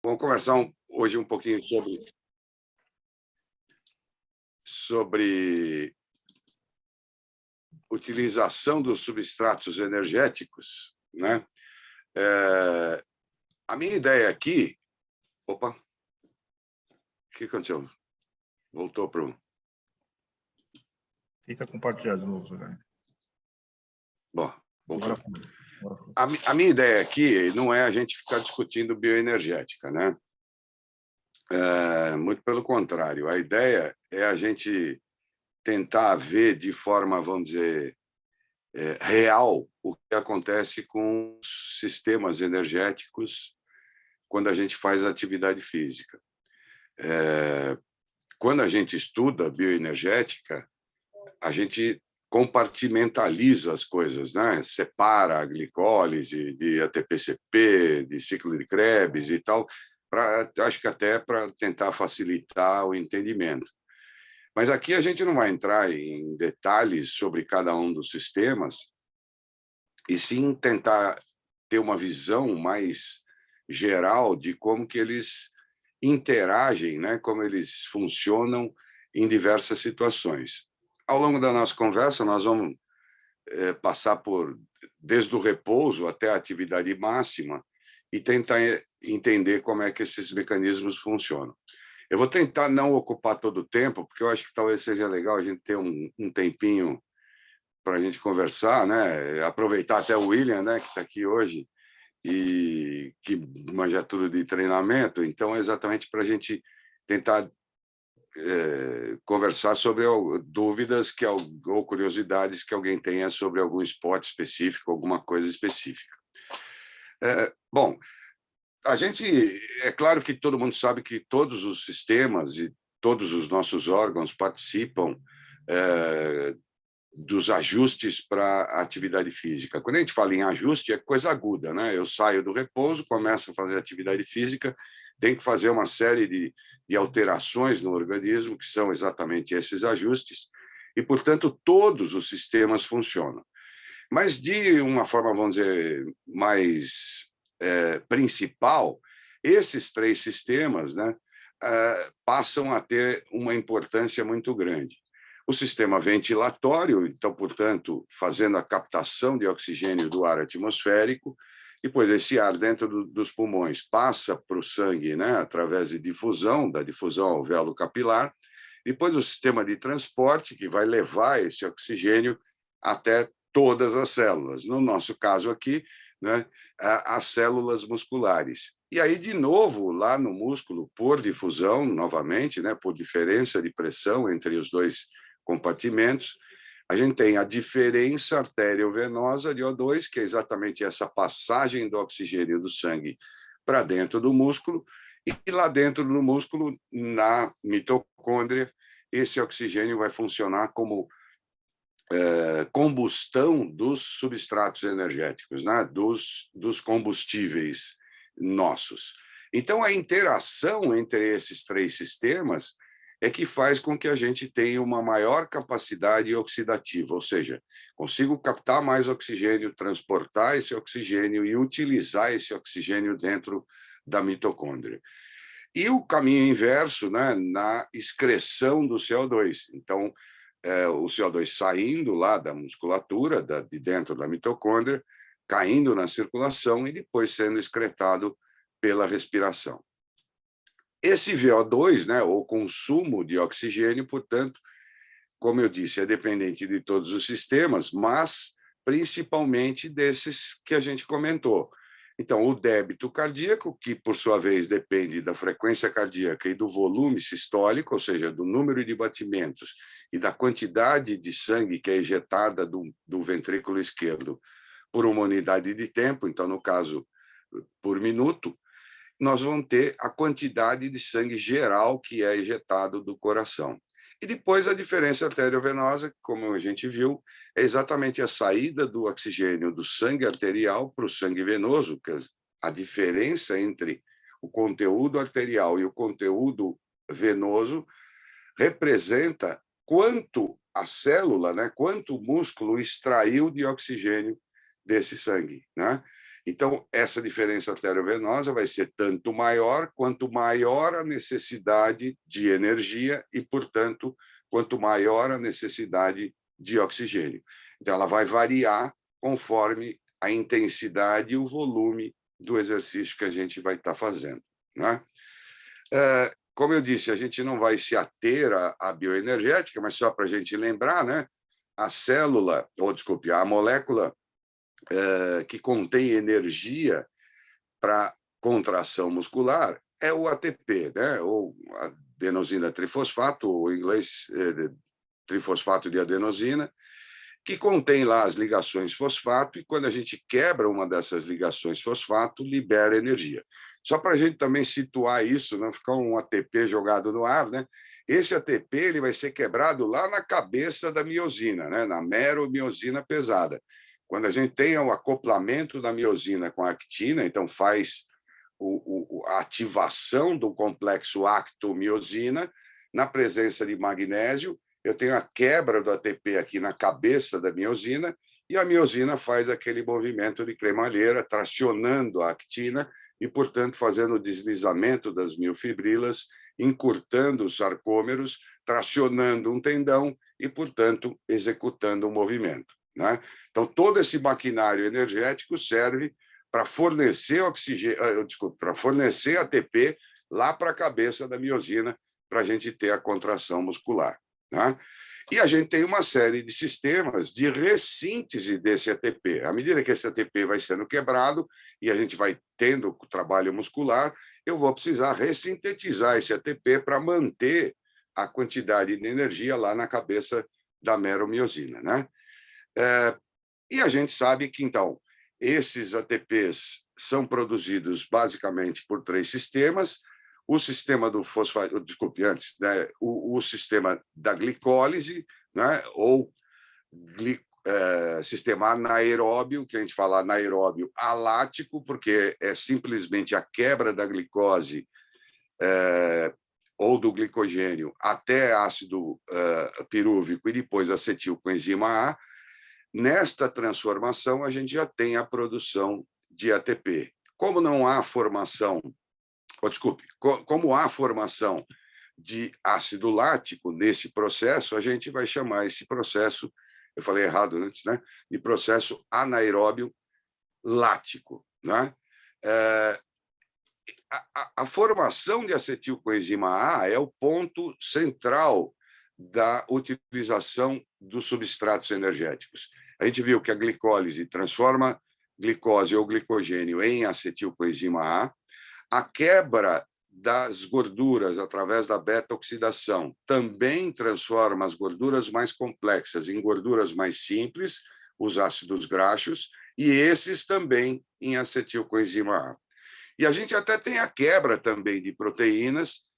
Vamos conversar hoje um pouquinho sobre utilização dos substratos energéticos, né? A minha ideia aqui... Opa! O que aconteceu? Voltou para o... Tenta compartilhar de novo, né? Bom, voltou. Agora. A minha ideia aqui não é a gente ficar discutindo bioenergética, né? Muito pelo contrário. A ideia é a gente tentar ver de forma, vamos dizer, real o que acontece com os sistemas energéticos quando a gente faz atividade física. Quando a gente estuda bioenergética, a gente compartimentaliza as coisas, né? Separa a glicólise de ATP-CP, de ciclo de Krebs e tal, acho que até para tentar facilitar o entendimento. Mas aqui a gente não vai entrar em detalhes sobre cada um dos sistemas, e sim tentar ter uma visão mais geral de como que eles interagem, né? Como eles funcionam em diversas situações. Ao longo da nossa conversa, nós vamos passar desde o repouso até a atividade máxima e tentar entender como é que esses mecanismos funcionam. Eu vou tentar não ocupar todo o tempo, porque eu acho que talvez seja legal a gente ter um tempinho para a gente conversar, né? Aproveitar até o William, né, que está aqui hoje, e que manja tudo de treinamento, então exatamente para a gente tentar conversar sobre dúvidas ou curiosidades que alguém tenha sobre algum esporte específico, alguma coisa específica. Bom, é claro que todo mundo sabe que todos os sistemas e todos os nossos órgãos participam dos ajustes para a atividade física. Quando a gente fala em ajuste, é coisa aguda, né? Eu saio do repouso, começo a fazer atividade física, tenho que fazer uma série de alterações no organismo, que são exatamente esses ajustes, e, portanto, todos os sistemas funcionam. Mas, de uma forma, vamos dizer, mais principal, esses três sistemas, né, passam a ter uma importância muito grande. O sistema ventilatório, então, portanto, fazendo a captação de oxigênio do ar atmosférico, depois esse ar dentro dos pulmões passa para o sangue, né, através da difusão alvéolo capilar, depois o sistema de transporte, que vai levar esse oxigênio até todas as células. No nosso caso aqui, né, as células musculares. E aí, de novo, lá no músculo, por difusão, novamente, né, por diferença de pressão entre os dois compartimentos, a gente tem a diferença arteriovenosa de O2, que é exatamente essa passagem do oxigênio do sangue para dentro do músculo, e lá dentro do músculo, na mitocôndria, esse oxigênio vai funcionar como combustão dos substratos energéticos, né? dos combustíveis nossos. Então, a interação entre esses três sistemas é que faz com que a gente tenha uma maior capacidade oxidativa, ou seja, consigo captar mais oxigênio, transportar esse oxigênio e utilizar esse oxigênio dentro da mitocôndria. E o caminho inverso, né, na excreção do CO2. Então, o CO2 saindo lá da musculatura, de dentro da mitocôndria, caindo na circulação e depois sendo excretado pela respiração. Esse VO2, né, o consumo de oxigênio, portanto, como eu disse, é dependente de todos os sistemas, mas principalmente desses que a gente comentou. Então, o débito cardíaco, que por sua vez depende da frequência cardíaca e do volume sistólico, ou seja, do número de batimentos e da quantidade de sangue que é ejetada do ventrículo esquerdo por uma unidade de tempo, então, no caso, por minuto, nós vamos ter a quantidade de sangue geral que é ejetado do coração. E depois a diferença arteriovenosa, como a gente viu, é exatamente a saída do oxigênio do sangue arterial para o sangue venoso, que a diferença entre o conteúdo arterial e o conteúdo venoso representa quanto a célula, né, quanto o músculo extraiu de oxigênio desse sangue, né? Então, essa diferença arteriovenosa vai ser tanto maior quanto maior a necessidade de energia e, portanto, quanto maior a necessidade de oxigênio. Então, ela vai variar conforme a intensidade e o volume do exercício que a gente vai estar fazendo, né? Como eu disse, a gente não vai se ater à bioenergética, mas só para a gente lembrar, né? A célula, ou desculpe, a molécula que contém energia para contração muscular é o ATP, né? Ou adenosina trifosfato, ou em inglês, trifosfato de adenosina, que contém lá as ligações fosfato, e quando a gente quebra uma dessas ligações fosfato, libera energia. Só para a gente também situar isso, não ficar um ATP jogado no ar, né? Esse ATP ele vai ser quebrado lá na cabeça da miosina, né? Na meromiosina pesada. Quando a gente tem o acoplamento da miosina com a actina, então faz a ativação do complexo actomiosina, na presença de magnésio, eu tenho a quebra do ATP aqui na cabeça da miosina, e a miosina faz aquele movimento de cremalheira, tracionando a actina e, portanto, fazendo o deslizamento das miofibrilas, encurtando os sarcômeros, tracionando um tendão e, portanto, executando um movimento, né? Então, todo esse maquinário energético serve para fornecer oxigênio, para fornecer ATP lá para a cabeça da miosina, para a gente ter a contração muscular, né? E a gente tem uma série de sistemas de ressíntese desse ATP. À medida que esse ATP vai sendo quebrado e a gente vai tendo trabalho muscular, eu vou precisar ressintetizar esse ATP para manter a quantidade de energia lá na cabeça da meromiosina, né? E a gente sabe que, então, esses ATPs são produzidos basicamente por 3 sistemas: o sistema do fosfato, desculpe, antes, né? O sistema da glicólise, né? Ou sistema anaeróbio, que a gente fala anaeróbio alático, porque é simplesmente a quebra da glicose ou do glicogênio até ácido pirúvico e depois acetilcoenzima A. Nesta transformação, a gente já tem a produção de ATP. Como não há formação, como há formação de ácido lático nesse processo, a gente vai chamar esse processo, eu falei errado antes, né, de processo anaeróbio lático, né? A formação de acetilcoenzima A é o ponto central da utilização dos substratos energéticos. A gente viu que a glicólise transforma glicose ou glicogênio em acetilcoenzima A. A quebra das gorduras através da beta-oxidação também transforma as gorduras mais complexas em gorduras mais simples, os ácidos graxos, e esses também em acetilcoenzima A. E a gente até tem a quebra também de proteínas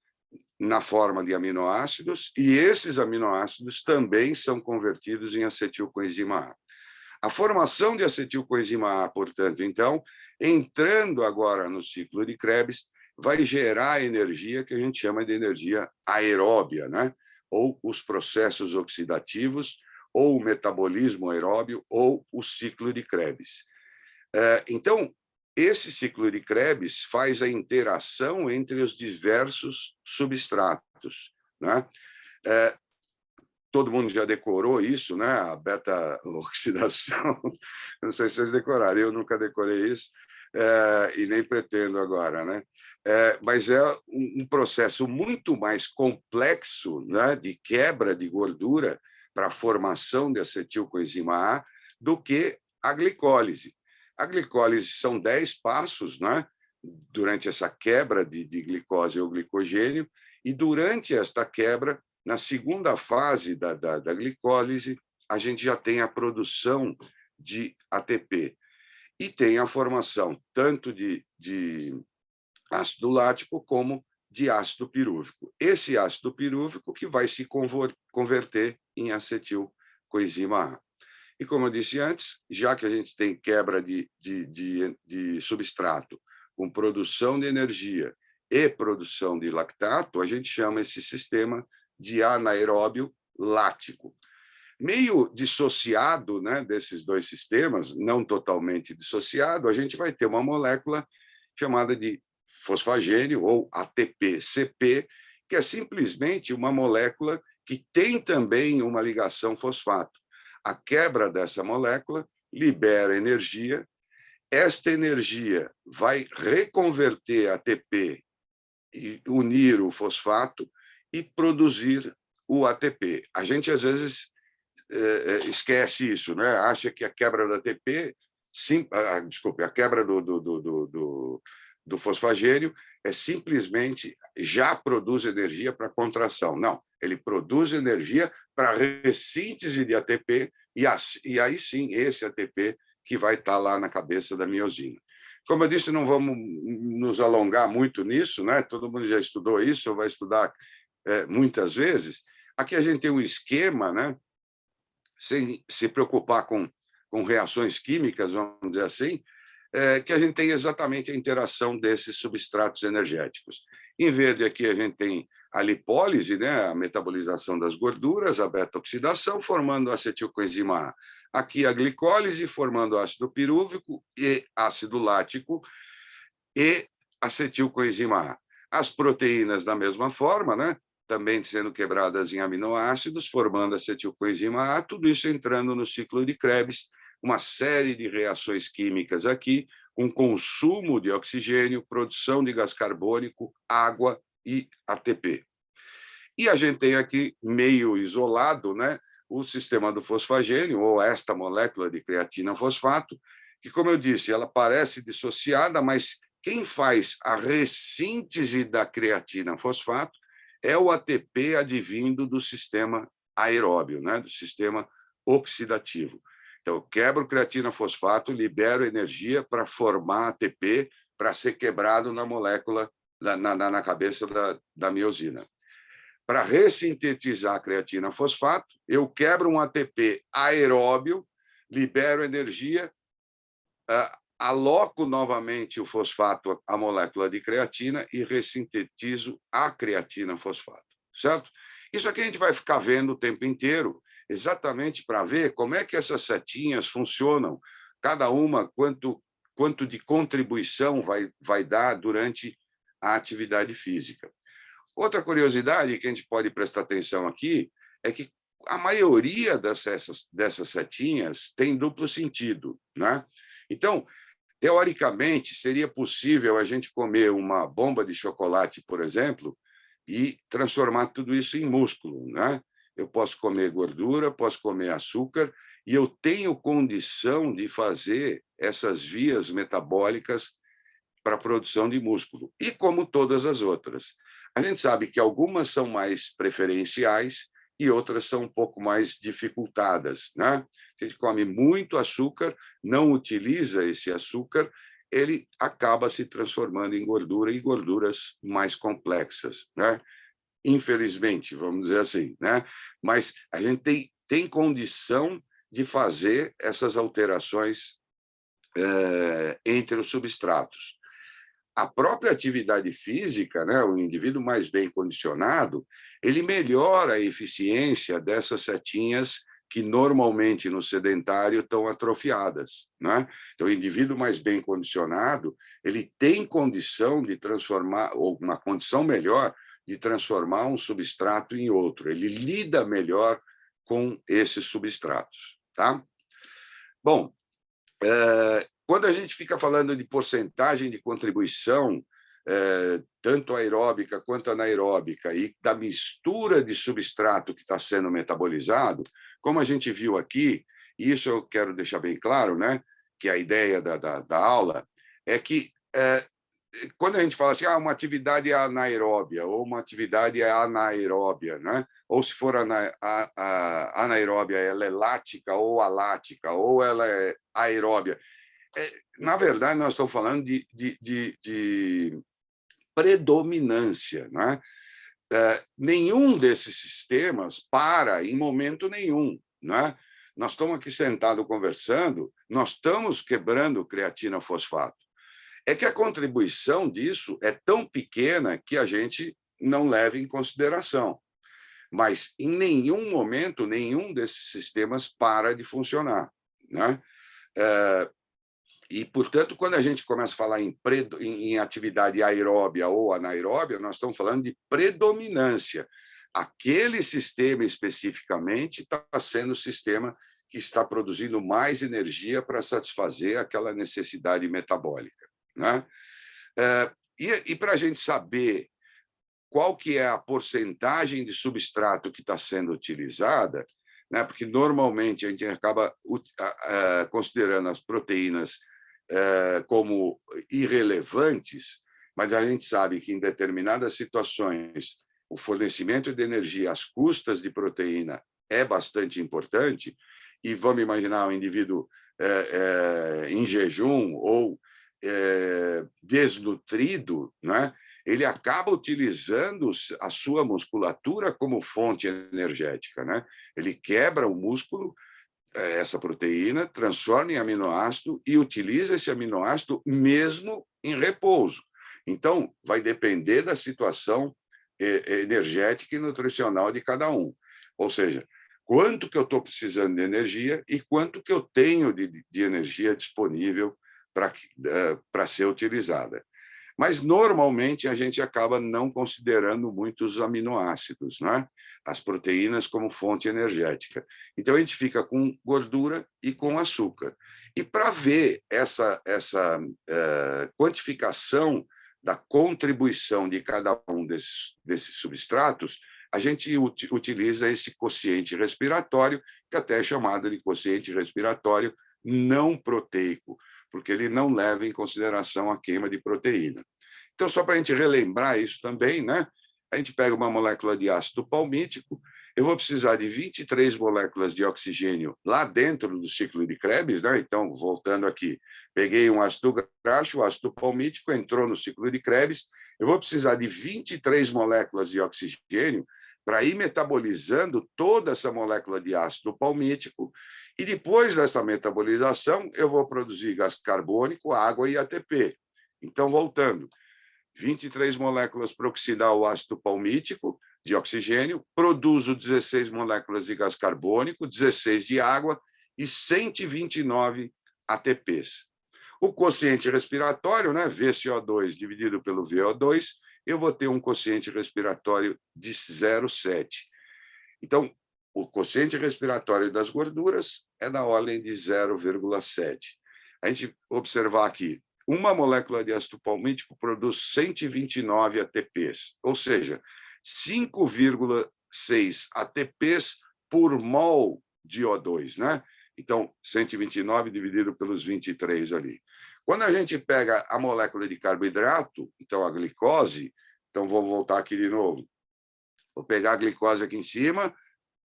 na forma de aminoácidos, e esses aminoácidos também são convertidos em acetilcoenzima A. A formação de acetilcoenzima A, portanto, então, entrando agora no ciclo de Krebs, vai gerar energia que a gente chama de energia aeróbia, né? Ou os processos oxidativos, ou o metabolismo aeróbio, ou o ciclo de Krebs. Então, esse ciclo de Krebs faz a interação entre os diversos substratos, né? Todo mundo já decorou isso, né? A beta-oxidação. Não sei se vocês decoraram, eu nunca decorei isso, e nem pretendo agora, né? Mas é um processo muito mais complexo, né, de quebra de gordura para a formação de acetilcoenzima A do que a glicólise. A glicólise são 10 passos, né, durante essa quebra de glicose ou glicogênio, e durante esta quebra, na segunda fase da glicólise, a gente já tem a produção de ATP e tem a formação tanto de ácido lático como de ácido pirúvico. Esse ácido pirúvico que vai se converter em acetilcoenzima A. E, como eu disse antes, já que a gente tem quebra de substrato com produção de energia e produção de lactato, a gente chama esse sistema de anaeróbio lático. meio dissociado, né, desses dois sistemas, não totalmente dissociado, a gente vai ter uma molécula chamada de fosfagênio, ou ATP-CP, que é simplesmente uma molécula que tem também uma ligação fosfato. A quebra dessa molécula libera energia, esta energia vai reconverter ATP e unir o fosfato e produzir o ATP. A gente, às vezes, esquece isso, né? Acha que a quebra do ATP, desculpe, a quebra do fosfagênio é simplesmente já produz energia para contração. Não, ele produz energia para ressíntese de ATP e aí sim esse ATP que vai estar lá na cabeça da miosina. Como eu disse, não vamos nos alongar muito nisso, né? Todo mundo já estudou isso, ou vai estudar muitas vezes. Aqui a gente tem um esquema, né? Sem se preocupar com reações químicas, vamos dizer assim, que a gente tem exatamente a interação desses substratos energéticos. Em verde, aqui a gente tem a lipólise, né, a metabolização das gorduras, a beta-oxidação, formando acetilcoenzima A. Aqui a glicólise, formando ácido pirúvico e ácido lático e acetilcoenzima A. As proteínas, da mesma forma, né, também sendo quebradas em aminoácidos, formando acetilcoenzima A, tudo isso entrando no ciclo de Krebs, uma série de reações químicas aqui, com consumo de oxigênio, produção de gás carbônico, água e ATP. E a gente tem aqui, meio isolado, né, o sistema do fosfagênio, ou esta molécula de creatina fosfato, que, como eu disse, ela parece dissociada, mas quem faz a ressíntese da creatina fosfato é o ATP advindo do sistema aeróbio, né, do sistema oxidativo. Então, eu quebro creatina fosfato, libero energia para formar ATP para ser quebrado na molécula, na cabeça da miosina. Para ressintetizar a creatina fosfato, eu quebro um ATP aeróbio, libero energia, aloco novamente o fosfato à molécula de creatina e ressintetizo a creatina fosfato, certo? Isso aqui a gente vai ficar vendo o tempo inteiro, exatamente para ver como é que essas setinhas funcionam, cada uma quanto de contribuição vai dar durante a atividade física. Outra curiosidade que a gente pode prestar atenção aqui é que a maioria dessas setinhas tem duplo sentido, né? Então, teoricamente, seria possível a gente comer uma bomba de chocolate, por exemplo, e transformar tudo isso em músculo, né? Eu posso comer gordura, posso comer açúcar, e eu tenho condição de fazer essas vias metabólicas para a produção de músculo, e como todas as outras. A gente sabe que algumas são mais preferenciais e outras são um pouco mais dificultadas, né? Se a gente come muito açúcar, não utiliza esse açúcar, ele acaba se transformando em gordura e gorduras mais complexas, né? Infelizmente, vamos dizer assim, né? Mas a gente tem condição de fazer essas alterações entre os substratos. A própria atividade física, né, o indivíduo mais bem condicionado, ele melhora a eficiência dessas setinhas que normalmente no sedentário estão atrofiadas, né? Então, o indivíduo mais bem condicionado, ele tem condição de transformar, ou uma condição melhor de transformar um substrato em outro. Ele lida melhor com esses substratos, tá? Bom, quando a gente fica falando de porcentagem de contribuição, tanto aeróbica quanto anaeróbica, e da mistura de substrato que está sendo metabolizado, como a gente viu aqui, e isso eu quero deixar bem claro, né, que a ideia da aula é que, quando a gente fala assim, uma atividade é anaeróbia, ou uma atividade é anaeróbia, né? Ou se for anaeróbia, ela é lática ou alática, ou ela é aeróbia. Na verdade, nós estamos falando de predominância, né? Nenhum desses sistemas para em momento nenhum, né? Nós estamos aqui sentados conversando, nós estamos quebrando creatina fosfato. É que a contribuição disso é tão pequena que a gente não leva em consideração. mas em nenhum momento, nenhum desses sistemas para de funcionar, né? E, portanto, quando a gente começa a falar em atividade aeróbia ou anaeróbia, nós estamos falando de predominância. Aquele sistema especificamente está sendo o sistema que está produzindo mais energia para satisfazer aquela necessidade metabólica, né? E para a gente saber qual que é a porcentagem de substrato que está sendo utilizada, né? Porque normalmente a gente acaba considerando as proteínas como irrelevantes, mas a gente sabe que em determinadas situações o fornecimento de energia às custas de proteína é bastante importante, e vamos imaginar um indivíduo em jejum ou desnutrido, né? Ele acaba utilizando a sua musculatura como fonte energética, né? Ele quebra o músculo, essa proteína, transforma em aminoácido e utiliza esse aminoácido mesmo em repouso. Então, vai depender da situação energética e nutricional de cada um. Ou seja, quanto que eu estou precisando de energia e quanto que eu tenho de energia disponível para ser utilizada. Mas, normalmente, a gente acaba não considerando muito os aminoácidos, né? As proteínas como fonte energética. Então, a gente fica com gordura e com açúcar. E para ver essa quantificação da contribuição de cada um desses substratos, a gente utiliza esse quociente respiratório, que até é chamado de quociente respiratório não proteico, porque ele não leva em consideração a queima de proteína. Então, só para a gente relembrar isso também, né? A gente pega uma molécula de ácido palmítico, eu vou precisar de 23 moléculas de oxigênio lá dentro do ciclo de Krebs, né? Então, voltando aqui, peguei um ácido graxo, o ácido palmítico entrou no ciclo de Krebs, eu vou precisar de 23 moléculas de oxigênio para ir metabolizando toda essa molécula de ácido palmítico, e depois dessa metabolização, eu vou produzir gás carbônico, água e ATP. Então, voltando, 23 moléculas para oxidar o ácido palmítico de oxigênio, produzo 16 moléculas de gás carbônico, 16 de água e 129 ATPs. O quociente respiratório, né, VCO2 dividido pelo VO2, eu vou ter um quociente respiratório de 0,7. Então, o quociente respiratório das gorduras é da ordem de 0,7. A gente observar aqui, uma molécula de ácido palmítico produz 129 ATPs, ou seja, 5,6 ATPs por mol de O2, né? Então, 129 dividido pelos 23 ali. Quando a gente pega a molécula de carboidrato, então a glicose, então vou voltar aqui de novo. Vou pegar a glicose aqui em cima,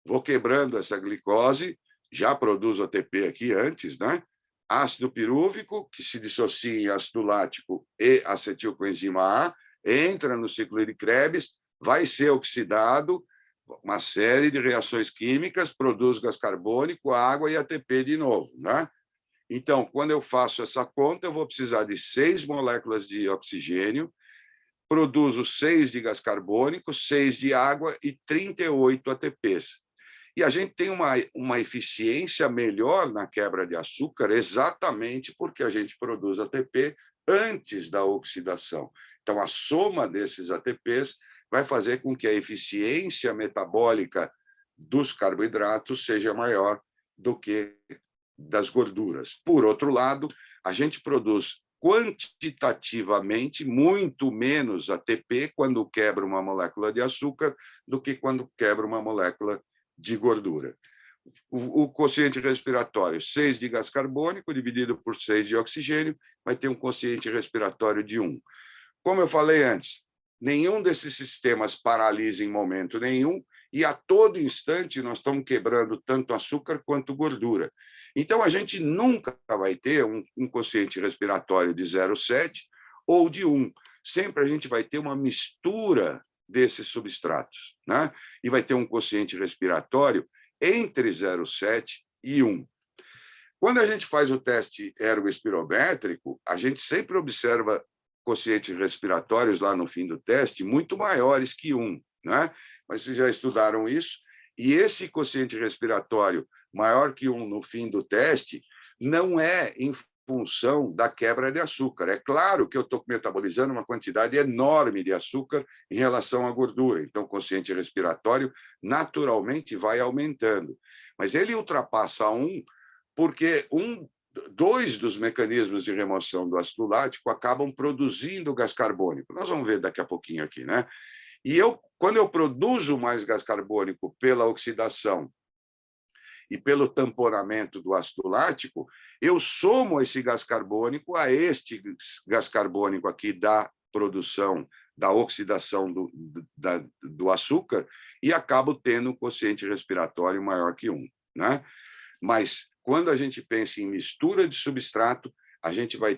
vou quebrando essa glicose, já produzo ATP aqui antes, né? Ácido pirúvico, que se dissocia em ácido lático e acetilcoenzima A, entra no ciclo de Krebs, vai ser oxidado, uma série de reações químicas, produz gás carbônico, água e ATP de novo, né? Então, quando eu faço essa conta, eu vou precisar de 6 moléculas de oxigênio, produzo 6 de gás carbônico, 6 de água e 38 ATPs. E a gente tem uma eficiência melhor na quebra de açúcar exatamente porque a gente produz ATP antes da oxidação. Então, a soma desses ATPs vai fazer com que a eficiência metabólica dos carboidratos seja maior do que das gorduras. Por outro lado, a gente produz quantitativamente muito menos ATP quando quebra uma molécula de açúcar do que quando quebra uma molécula de gordura. O quociente respiratório, 6 de gás carbônico, dividido por 6 de oxigênio, vai ter um quociente respiratório de 1. Como eu falei antes, nenhum desses sistemas paralisa em momento nenhum, e a todo instante nós estamos quebrando tanto açúcar quanto gordura. Então, a gente nunca vai ter um quociente respiratório de 0,7 ou de 1. Sempre a gente vai ter uma mistura desses substratos, né? E vai ter um quociente respiratório entre 0,7 e 1. Quando a gente faz o teste ergoespirométrico, a gente sempre observa quocientes respiratórios lá no fim do teste muito maiores que 1, né? Mas vocês já estudaram isso, e esse quociente respiratório maior que 1 no fim do teste não é em função da quebra de açúcar. É claro que eu estou metabolizando uma quantidade enorme de açúcar em relação à gordura, então o quociente respiratório naturalmente vai aumentando. Mas ele ultrapassa 1 porque dois dos mecanismos de remoção do ácido lático acabam produzindo gás carbônico. Nós vamos ver daqui a pouquinho aqui, né? E quando eu produzo mais gás carbônico pela oxidação e pelo tamponamento do ácido lático, eu somo esse gás carbônico a este gás carbônico aqui da produção, da oxidação do açúcar, e acabo tendo um quociente respiratório maior que 1, né? Mas, quando a gente pensa em mistura de substrato, a gente vai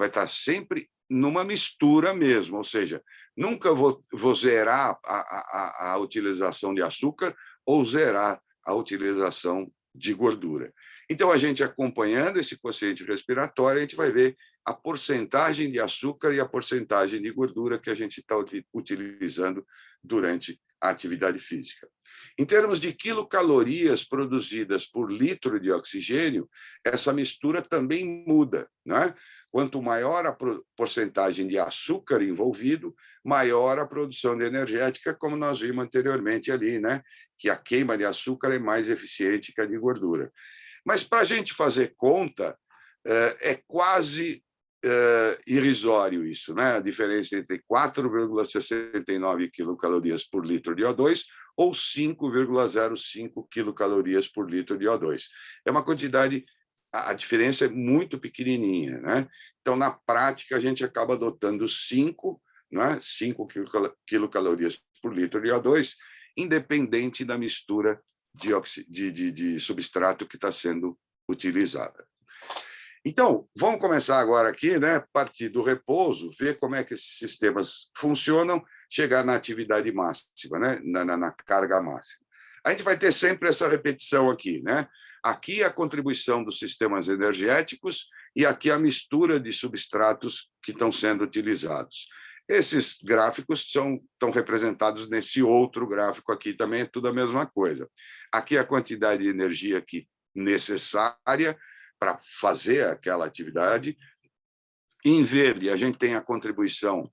estar sempre numa mistura mesmo, ou seja, nunca vou zerar a utilização de açúcar ou zerar a utilização de gordura. Então, a gente acompanhando esse quociente respiratório, a gente vai ver a porcentagem de açúcar e a porcentagem de gordura que a gente está utilizando durante a atividade física. Em termos de quilocalorias produzidas por litro de oxigênio, essa mistura também muda, né? Quanto maior a porcentagem de açúcar envolvido, maior a produção de energética, como nós vimos anteriormente ali, né? Que a queima de açúcar é mais eficiente que a de gordura. Mas, para a gente fazer conta, é quase irrisório isso, né? A diferença entre 4,69 quilocalorias por litro de O2 ou 5,05 quilocalorias por litro de O2. É uma quantidade, a diferença é muito pequenininha, né? Então, na prática, a gente acaba adotando 5, né? 5 quilocalorias por litro de O2, independente da mistura de substrato que está sendo utilizada. Então, vamos começar agora aqui, né? A partir do repouso, ver como é que esses sistemas funcionam, chegar na atividade máxima, né? na carga máxima. A gente vai ter sempre essa repetição aqui, né? Aqui a contribuição dos sistemas energéticos e aqui a mistura de substratos que estão sendo utilizados. Esses gráficos estão representados nesse outro gráfico aqui também, é tudo a mesma coisa. Aqui a quantidade de energia necessária para fazer aquela atividade. Em verde, a gente tem a contribuição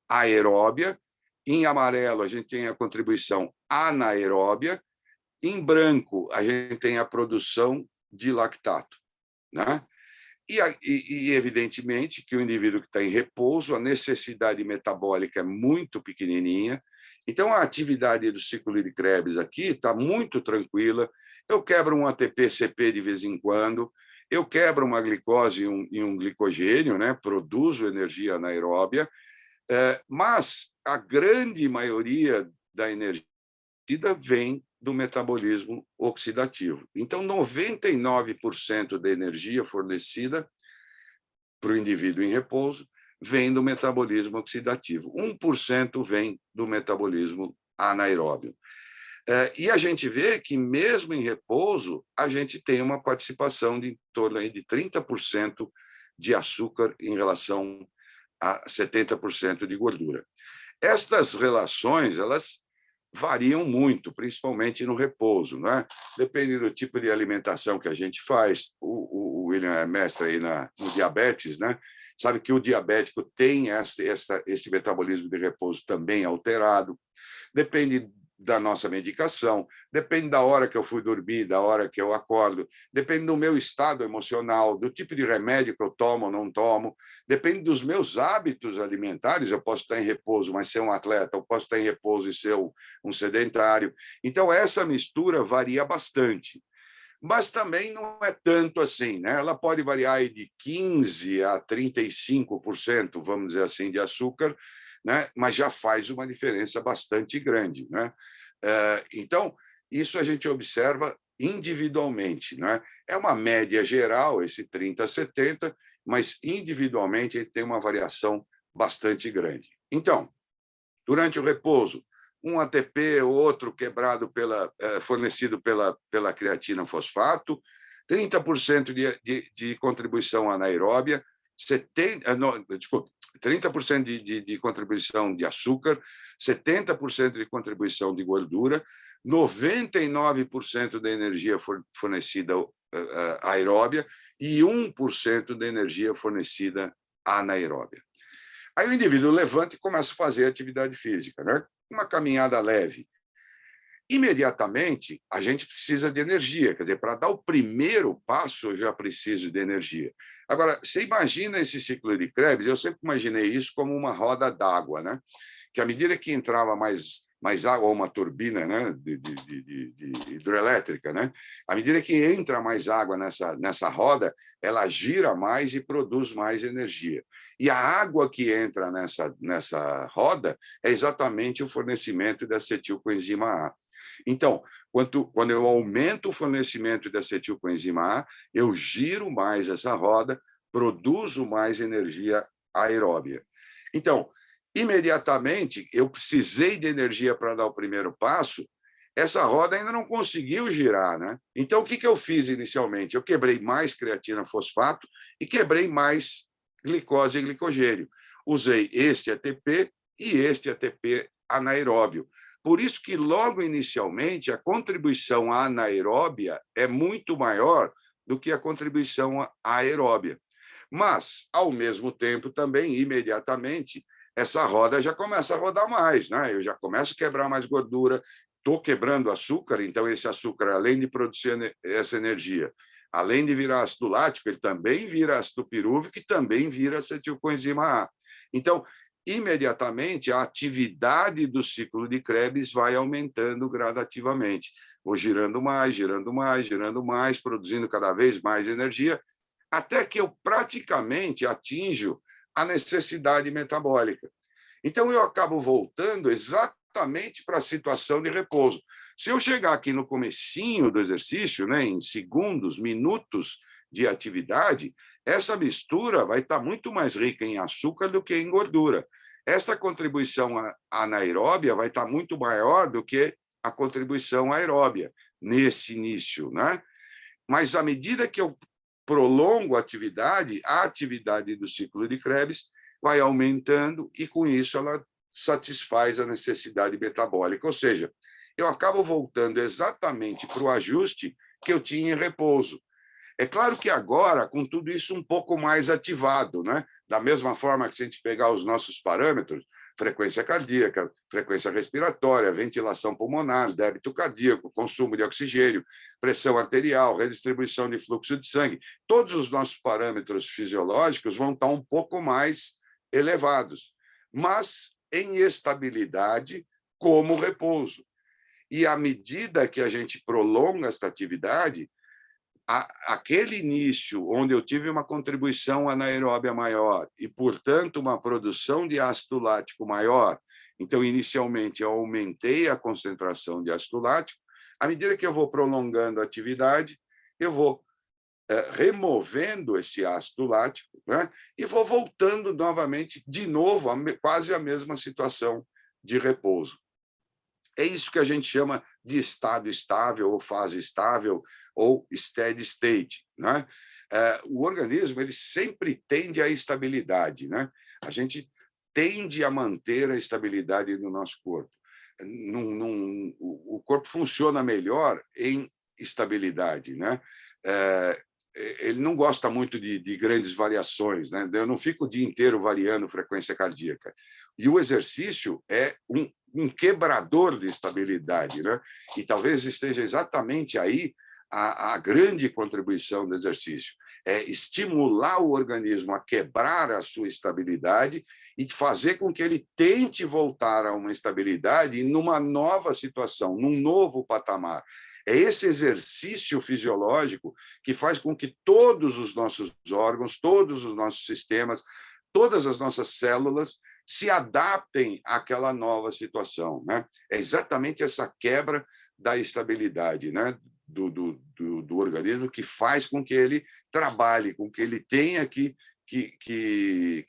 aeróbia. Em amarelo, a gente tem a contribuição anaeróbia. Em branco, a gente tem a produção de lactato, né? E, evidentemente, que o indivíduo que está em repouso, a necessidade metabólica é muito pequenininha. Então, a atividade do ciclo de Krebs aqui está muito tranquila. Eu quebro um ATP-CP de vez em quando, eu quebro uma glicose e um glicogênio, né? Produzo energia anaeróbia, mas a grande maioria da energia vem do metabolismo oxidativo. Então, 99% da energia fornecida para o indivíduo em repouso vem do metabolismo oxidativo. 1% vem do metabolismo anaeróbio. E a gente vê que, mesmo em repouso, a gente tem uma participação de em torno aí de 30% de açúcar em relação a 70% de gordura. Estas relações, elas variam muito, principalmente no repouso, né? Depende do tipo de alimentação que a gente faz. O William é mestre aí no diabetes, né? Sabe que o diabético tem esse metabolismo de repouso também alterado. Depende da nossa medicação, depende da hora que eu fui dormir, da hora que eu acordo, depende do meu estado emocional, do tipo de remédio que eu tomo ou não tomo, depende dos meus hábitos alimentares. Eu posso estar em repouso, mas ser um atleta, eu posso estar em repouso e ser um sedentário. Então, essa mistura varia bastante. Mas também não é tanto assim, né? Ela pode variar de 15% a 35%, vamos dizer assim, de açúcar, né? Mas já faz uma diferença bastante grande, né? Então, isso a gente observa individualmente, né? É uma média geral, esse 30 a 70, mas individualmente ele tem uma variação bastante grande. Então, durante o repouso, um ATP, outro quebrado fornecido pela creatina fosfato, 30% de contribuição anaeróbia, 30% de contribuição de açúcar, 70% de contribuição de gordura, 99% da energia fornecida aeróbia e 1% da energia fornecida anaeróbia. Aí o indivíduo levanta e começa a fazer atividade física, né? Uma caminhada leve. Imediatamente, a gente precisa de energia, quer dizer, para dar o primeiro passo, eu já preciso de energia. Agora, você imagina esse ciclo de Krebs, eu sempre imaginei isso como uma roda d'água, né? Que à medida que entrava mais água, ou uma turbina, né, de hidroelétrica, né? À medida que entra mais água nessa roda, ela gira mais e produz mais energia. E a água que entra nessa roda é exatamente o fornecimento da acetilcoenzima A. Então, quando eu aumento o fornecimento de acetilcoenzima A, eu giro mais essa roda, produzo mais energia aeróbia. Então, imediatamente, eu precisei de energia para dar o primeiro passo, essa roda ainda não conseguiu girar, né? Então, o que eu fiz inicialmente? Eu quebrei mais creatina fosfato e quebrei mais glicose e glicogênio. Usei este ATP e este ATP anaeróbio. Por isso que, logo inicialmente, a contribuição anaeróbia é muito maior do que a contribuição aeróbia. Mas, ao mesmo tempo, também, imediatamente, essa roda já começa a rodar mais, né? Eu já começo a quebrar mais gordura, estou quebrando açúcar, então esse açúcar, além de produzir essa energia, além de virar ácido lático, ele também vira ácido pirúvico e também vira acetilcoenzima A. Então, imediatamente, a atividade do ciclo de Krebs vai aumentando gradativamente. Vou girando mais, girando mais, girando mais, produzindo cada vez mais energia, até que eu praticamente atinjo a necessidade metabólica. Então, eu acabo voltando exatamente para a situação de repouso. Se eu chegar aqui no comecinho do exercício, né, em segundos, minutos de atividade, essa mistura vai estar muito mais rica em açúcar do que em gordura. Esta contribuição anaeróbia vai estar muito maior do que a contribuição aeróbia nesse início, né? Mas, à medida que eu prolongo a atividade do ciclo de Krebs vai aumentando e, com isso, ela satisfaz a necessidade metabólica. Ou seja, eu acabo voltando exatamente para o ajuste que eu tinha em repouso. É claro que agora, com tudo isso um pouco mais ativado, né? Da mesma forma que se a gente pegar os nossos parâmetros, frequência cardíaca, frequência respiratória, ventilação pulmonar, débito cardíaco, consumo de oxigênio, pressão arterial, redistribuição de fluxo de sangue, todos os nossos parâmetros fisiológicos vão estar um pouco mais elevados, mas em estabilidade como repouso. E à medida que a gente prolonga esta atividade, aquele início onde eu tive uma contribuição anaeróbia maior e, portanto, uma produção de ácido lático maior, então, inicialmente, eu aumentei a concentração de ácido lático, à medida que eu vou prolongando a atividade, eu vou removendo esse ácido lático, né, e vou voltando novamente, de novo, quase a mesma situação de repouso. É isso que a gente chama de estado estável, ou fase estável, ou steady state, né? O organismo ele sempre tende à estabilidade, né? A gente tende a manter a estabilidade no nosso corpo. O corpo funciona melhor em estabilidade, né? Ele não gosta muito de grandes variações, né? Eu não fico o dia inteiro variando frequência cardíaca. E o exercício é um quebrador de estabilidade, né? E talvez esteja exatamente aí a grande contribuição do exercício, é estimular o organismo a quebrar a sua estabilidade e fazer com que ele tente voltar a uma estabilidade numa nova situação, num novo patamar. É esse exercício fisiológico que faz com que todos os nossos órgãos, todos os nossos sistemas, todas as nossas células se adaptem àquela nova situação, né? É exatamente essa quebra da estabilidade, né, do organismo que faz com que ele trabalhe, com que ele tenha que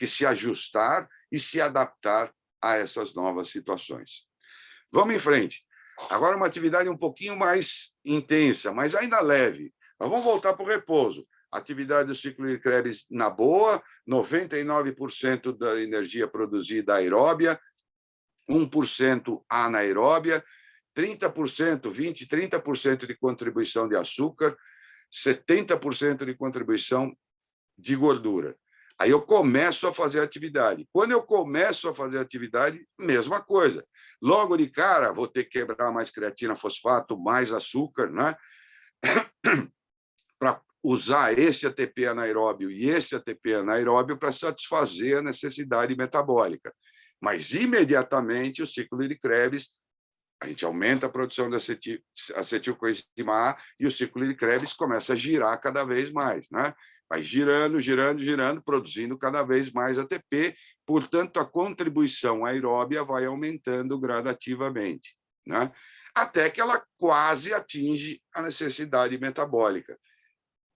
se ajustar e se adaptar a essas novas situações. Vamos em frente. Agora uma atividade um pouquinho mais intensa, mas ainda leve. Mas vamos voltar para o repouso. atividade do ciclo de Krebs na boa, 99% da energia produzida aeróbia, 1% anaeróbia, 30%, 20%, 30% de contribuição de açúcar, 70% de contribuição de gordura. Aí eu começo a fazer atividade. Quando eu começo a fazer atividade, mesma coisa. Logo de cara, vou ter que quebrar mais creatina, fosfato, mais açúcar, né? Para usar esse ATP anaeróbio e esse ATP anaeróbio para satisfazer a necessidade metabólica. Mas, imediatamente, o ciclo de Krebs, a gente aumenta a produção de acetilcoenzima A e o ciclo de Krebs começa a girar cada vez mais, né? Vai girando, girando, girando, produzindo cada vez mais ATP, portanto, a contribuição aeróbia vai aumentando gradativamente, né? Até que ela quase atinge a necessidade metabólica.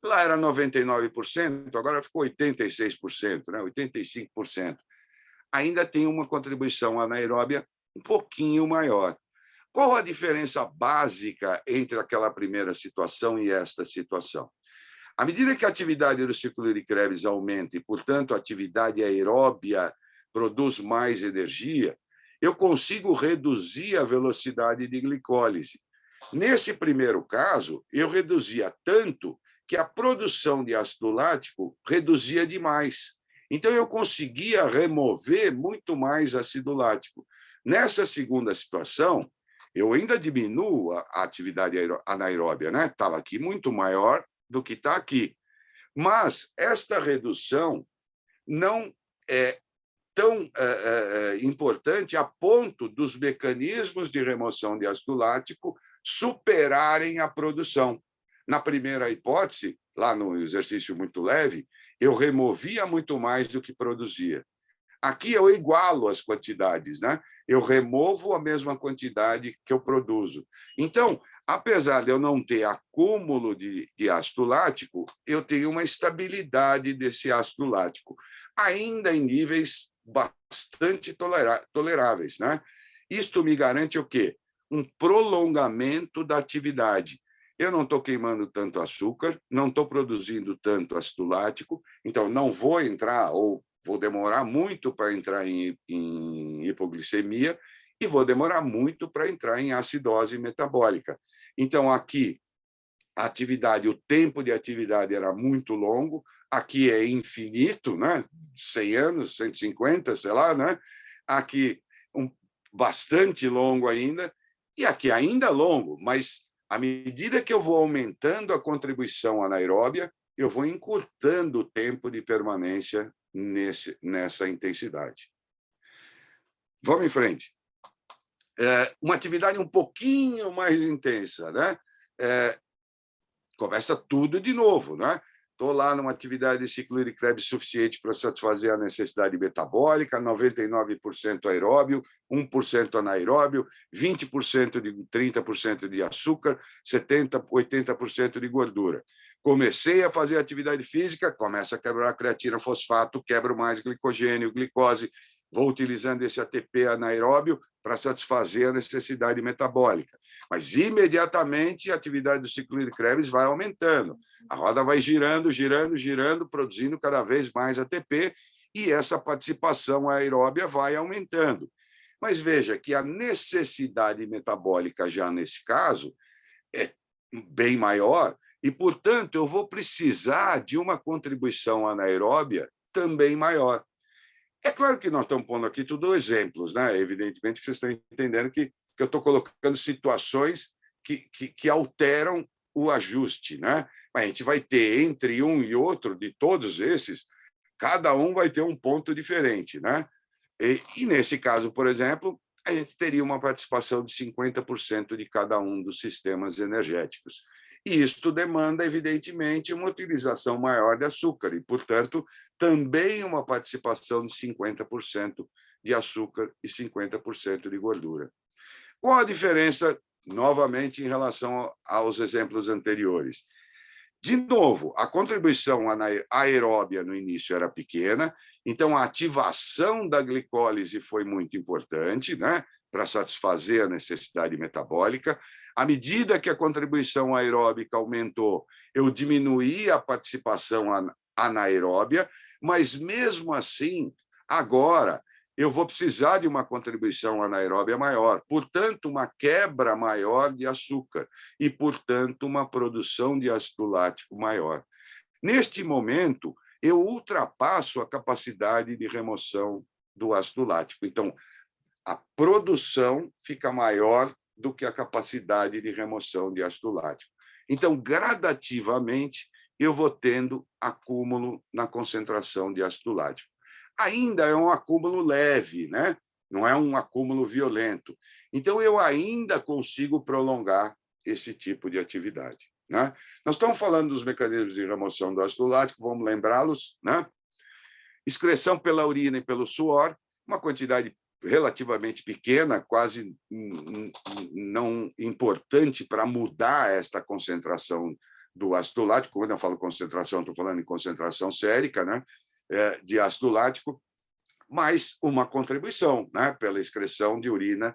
Lá era 99%, agora ficou 86%, né? 85%. Ainda tem uma contribuição anaeróbia um pouquinho maior. Qual a diferença básica entre aquela primeira situação e esta situação? À medida que a atividade do ciclo de Krebs aumenta e, portanto, a atividade aeróbia produz mais energia, eu consigo reduzir a velocidade de glicólise. Nesse primeiro caso, eu reduzia tanto que a produção de ácido lático reduzia demais. Então, eu conseguia remover muito mais ácido lático. Nessa segunda situação, eu ainda diminuo a atividade anaeróbia, né? Estava aqui muito maior do que está aqui. Mas esta redução não é tão importante a ponto dos mecanismos de remoção de ácido lático superarem a produção. Na primeira hipótese, lá no exercício muito leve, eu removia muito mais do que produzia. Aqui eu igualo as quantidades, né? Eu removo a mesma quantidade que eu produzo. Então, apesar de eu não ter acúmulo de ácido lático, eu tenho uma estabilidade desse ácido lático, ainda em níveis bastante toleráveis, né? Isto me garante o quê? Um prolongamento da atividade. Eu não estou queimando tanto açúcar, não estou produzindo tanto ácido lático, então não vou entrar ou vou demorar muito para entrar em hipoglicemia e vou demorar muito para entrar em acidose metabólica. Então, aqui, a atividade, o tempo de atividade era muito longo, aqui é infinito, né? 100 anos, 150, sei lá, né? Aqui, bastante longo ainda, e aqui ainda longo, mas à medida que eu vou aumentando a contribuição anaeróbia, eu vou encurtando o tempo de permanência nessa intensidade. Vamos em frente. Uma atividade um pouquinho mais intensa, né? Começa tudo de novo, né? Estou lá numa atividade de ciclo de Krebs suficiente para satisfazer a necessidade metabólica, 99% aeróbio, 1% anaeróbio, 20% de 30% de açúcar, 70%, 80% de gordura. Comecei a fazer atividade física, começa a quebrar creatina, fosfato, quebro mais glicogênio, glicose, vou utilizando esse ATP anaeróbio para satisfazer a necessidade metabólica. Mas, imediatamente, a atividade do ciclo de Krebs vai aumentando. A roda vai girando, girando, girando, produzindo cada vez mais ATP, e essa participação aeróbia vai aumentando. Mas veja que a necessidade metabólica, já nesse caso, é bem maior, e, portanto, eu vou precisar de uma contribuição anaeróbia também maior. É claro que nós estamos pondo aqui tudo exemplos, né? Evidentemente que vocês estão entendendo que eu estou colocando situações que alteram o ajuste, né? Mas a gente vai ter entre um e outro, de todos esses, cada um vai ter um ponto diferente, né? E nesse caso, por exemplo, a gente teria uma participação de 50% de cada um dos sistemas energéticos. E isto demanda, evidentemente, uma utilização maior de açúcar e, portanto, também uma participação de 50% de açúcar e 50% de gordura. Qual a diferença, novamente, em relação aos exemplos anteriores? De novo, a contribuição aeróbia no início era pequena, então a ativação da glicólise foi muito importante, né, para satisfazer a necessidade metabólica. À medida que a contribuição aeróbica aumentou, eu diminuí a participação anaeróbia, mas, mesmo assim, agora eu vou precisar de uma contribuição anaeróbia maior, portanto, uma quebra maior de açúcar e, portanto, uma produção de ácido lático maior. Neste momento, eu ultrapasso a capacidade de remoção do ácido lático. Então, a produção fica maior do que a capacidade de remoção de ácido lático. Então, gradativamente, eu vou tendo acúmulo na concentração de ácido lático. Ainda é um acúmulo leve, né? Não é um acúmulo violento. Então, eu ainda consigo prolongar esse tipo de atividade, né? Nós estamos falando dos mecanismos de remoção do ácido lático, vamos lembrá-los, né? Excreção pela urina e pelo suor, uma quantidade relativamente pequena, quase não importante para mudar esta concentração do ácido lático. Quando eu falo concentração, estou falando em concentração sérica, né, de ácido lático, mas uma contribuição, né, pela excreção de urina,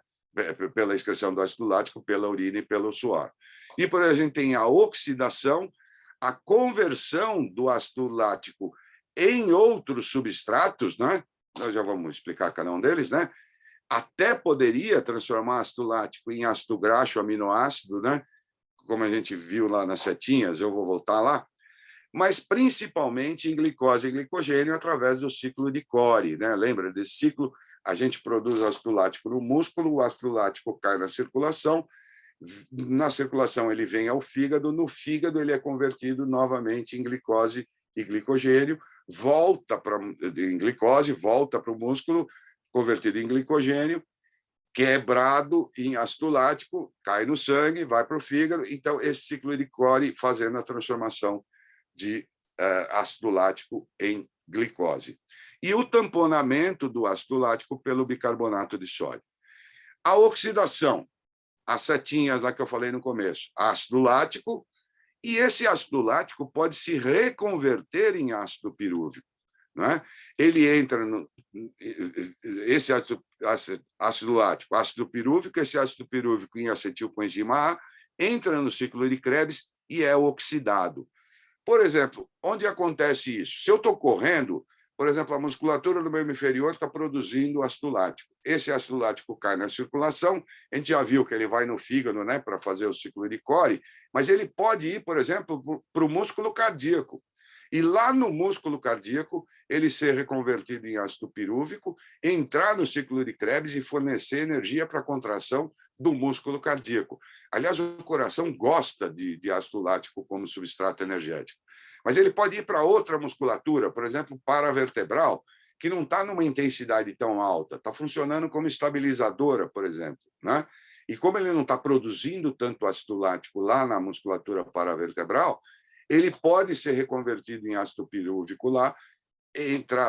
pela excreção do ácido lático pela urina e pelo suor. E por exemplo, a gente tem a oxidação, a conversão do ácido lático em outros substratos, né? Nós já vamos explicar cada um deles, né? Até poderia transformar ácido lático em ácido graxo, aminoácido, né? Como a gente viu lá nas setinhas, eu vou voltar lá, mas principalmente em glicose e glicogênio através do ciclo de Cori, né? Lembra desse ciclo? A gente produz ácido lático no músculo, o ácido lático cai na circulação ele vem ao fígado, no fígado ele é convertido novamente em glicose e glicogênio, em glicose, volta para o músculo, convertido em glicogênio, quebrado em ácido lático, cai no sangue, vai para o fígado. Então, esse ciclo de Cori fazendo a transformação de ácido lático em glicose. E o tamponamento do ácido lático pelo bicarbonato de sódio. A oxidação, as setinhas lá que eu falei no começo, ácido lático, e esse ácido lático pode se reconverter em ácido pirúvico, né? Ele entra esse ácido lático, ácido pirúvico, esse ácido pirúvico em acetilcoenzima A, entra no ciclo de Krebs e é oxidado. Por exemplo, onde acontece isso? Se eu estou correndo, por exemplo, a musculatura do membro inferior está produzindo ácido lático. Esse ácido lático cai na circulação, a gente já viu que ele vai no fígado, né, para fazer o ciclo de Cori, mas ele pode ir, por exemplo, para o músculo cardíaco. E lá no músculo cardíaco, ele ser reconvertido em ácido pirúvico, entrar no ciclo de Krebs e fornecer energia para a contração do músculo cardíaco. Aliás, o coração gosta de ácido lático como substrato energético. Mas ele pode ir para outra musculatura, por exemplo, paravertebral, que não está numa intensidade tão alta, está funcionando como estabilizadora, por exemplo, né? E como ele não está produzindo tanto ácido lático lá na musculatura paravertebral, ele pode ser reconvertido em ácido pirúvico lá,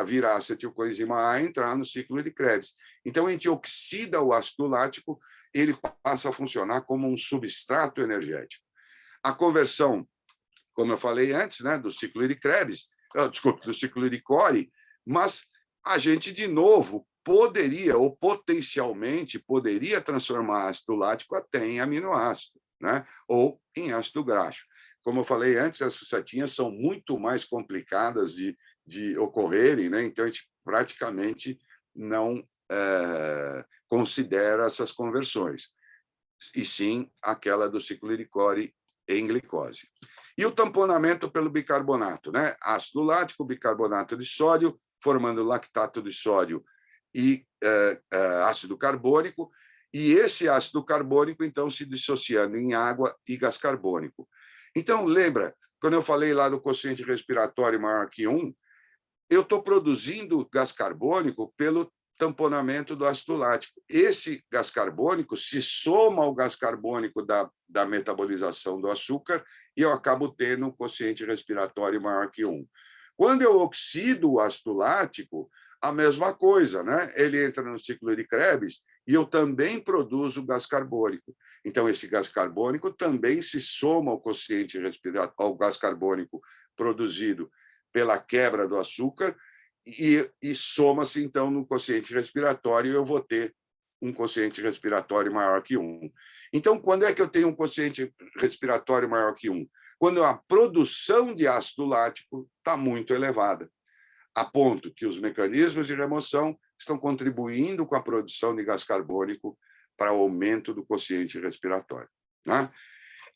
virar acetilcoenzima A, entrar no ciclo de Krebs. Então, a gente oxida o ácido lático, ele passa a funcionar como um substrato energético. A conversão, como eu falei antes, né, do ciclo de Krebs, desculpa, do ciclo de Cori, mas a gente, de novo, poderia, ou potencialmente, poderia transformar ácido lático até em aminoácido, né, ou em ácido graxo. Como eu falei antes, essas setinhas são muito mais complicadas de ocorrerem, né, então a gente praticamente não considera essas conversões, e sim aquela do ciclo de Cori em glicose. E o tamponamento pelo bicarbonato, né? Ácido lático, bicarbonato de sódio, formando lactato de sódio e ácido carbônico, e esse ácido carbônico, então, se dissociando em água e gás carbônico. Então, lembra, quando eu falei lá do quociente respiratório maior que 1, eu estou produzindo gás carbônico pelo tamponamento do ácido lático. Esse gás carbônico se soma ao gás carbônico da metabolização do açúcar e eu acabo tendo um quociente respiratório maior que 1. Quando eu oxido o ácido lático, a mesma coisa, né? Ele entra no ciclo de Krebs e eu também produzo gás carbônico. Então, esse gás carbônico também se soma ao quociente respiratório, ao gás carbônico produzido pela quebra do açúcar, e soma-se, então, no quociente respiratório, e eu vou ter um quociente respiratório maior que 1. Então, quando é que eu tenho um quociente respiratório maior que 1? Quando a produção de ácido lático está muito elevada, a ponto que os mecanismos de remoção estão contribuindo com a produção de gás carbônico para o aumento do quociente respiratório, né?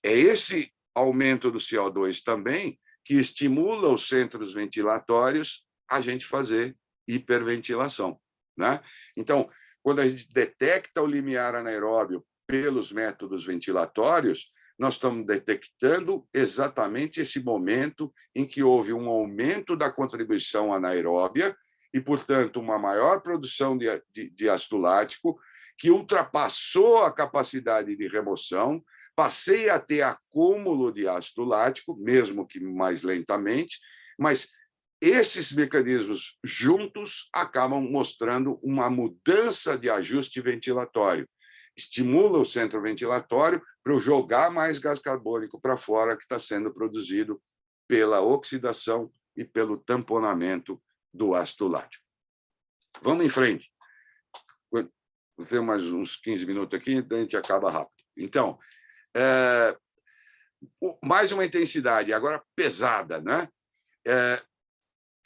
É esse aumento do CO2 também que estimula os centros ventilatórios a gente fazer hiperventilação, né? Então, quando a gente detecta o limiar anaeróbio pelos métodos ventilatórios, nós estamos detectando exatamente esse momento em que houve um aumento da contribuição anaeróbia e, portanto, uma maior produção de ácido lático, que ultrapassou a capacidade de remoção, passei a ter acúmulo de ácido lático, mesmo que mais lentamente, mas esses mecanismos juntos acabam mostrando uma mudança de ajuste ventilatório. Estimula o centro ventilatório para eu jogar mais gás carbônico para fora, que está sendo produzido pela oxidação e pelo tamponamento do ácido lático. Vamos em frente. Vou ter mais uns 15 minutos aqui, então a gente acaba rápido. Então, mais uma intensidade, agora pesada, né?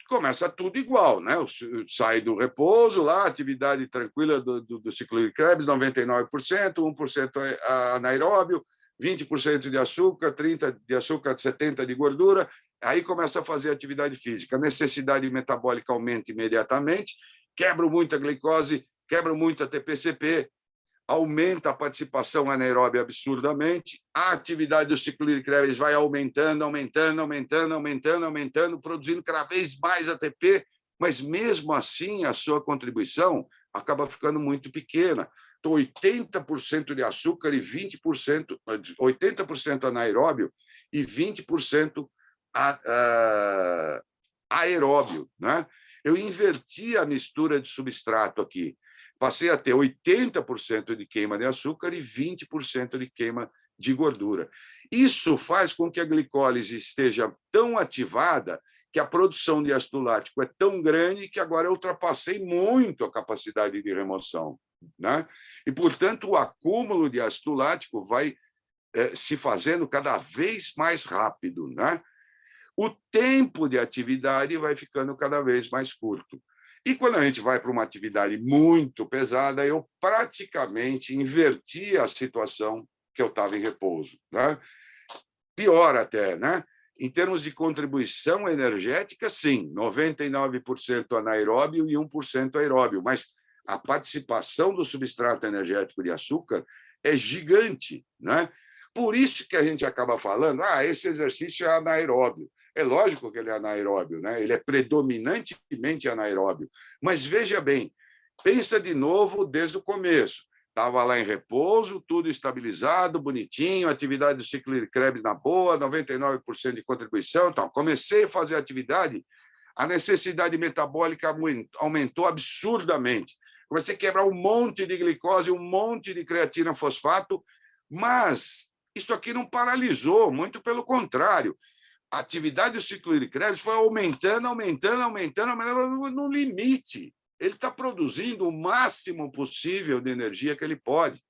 Começa tudo igual, né? Sai do repouso, lá, atividade tranquila do ciclo de Krebs, 99%, 1% anaeróbio, 20% de açúcar, 30% de açúcar, 70% de gordura. Aí começa a fazer atividade física. A necessidade metabólica aumenta imediatamente, quebro muito a glicose, quebro muito a TPCP, aumenta a participação anaeróbia absurdamente, a atividade do ciclo de Krebs vai aumentando, produzindo cada vez mais ATP, mas mesmo assim a sua contribuição acaba ficando muito pequena. Então, 80% de açúcar e 20%, 80% anaeróbio e 20% aeróbio, né? Eu inverti a mistura de substrato aqui. Passei a ter 80% de queima de açúcar e 20% de queima de gordura. Isso faz com que a glicólise esteja tão ativada que a produção de ácido lático é tão grande que agora eu ultrapassei muito a capacidade de remoção, né? E, portanto, o acúmulo de ácido lático vai se fazendo cada vez mais rápido, né? O tempo de atividade vai ficando cada vez mais curto. E quando a gente vai para uma atividade muito pesada, eu praticamente inverti a situação que eu estava em repouso, né? Pior até, né? Em termos de contribuição energética, sim, 99% anaeróbio e 1% aeróbio, mas a participação do substrato energético de açúcar é gigante, né? Por isso que a gente acaba falando, esse exercício é anaeróbio. É lógico que ele é anaeróbio, né? Ele é predominantemente anaeróbio. Mas veja bem, pensa de novo desde o começo. Estava lá em repouso, tudo estabilizado, bonitinho, atividade do ciclo de Krebs na boa, 99% de contribuição. Então, comecei a fazer atividade, a necessidade metabólica aumentou absurdamente. Comecei a quebrar um monte de glicose, um monte de creatina fosfato, mas isso aqui não paralisou, muito pelo contrário. A atividade do ciclo de Krebs foi aumentando no limite. Ele está produzindo o máximo possível de energia que ele pode.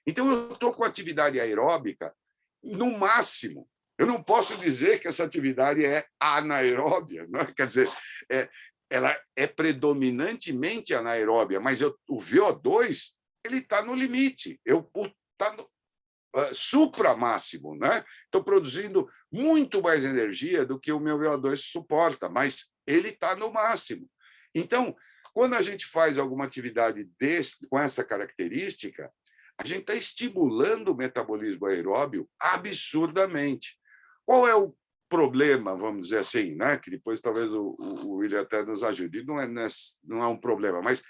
Então, eu estou com atividade aeróbica no máximo. Eu não posso dizer que essa atividade é anaeróbia, não é? Quer dizer, ela é predominantemente anaeróbia, mas o VO2 ele está no limite. Está no supramáximo, né? Estou produzindo muito mais energia do que o meu VO2 suporta, mas ele está no máximo. Então, quando a gente faz alguma atividade com essa característica, a gente está estimulando o metabolismo aeróbio absurdamente. Qual é o problema, vamos dizer assim, né? Que depois talvez o William até nos ajude. Não é um problema, mas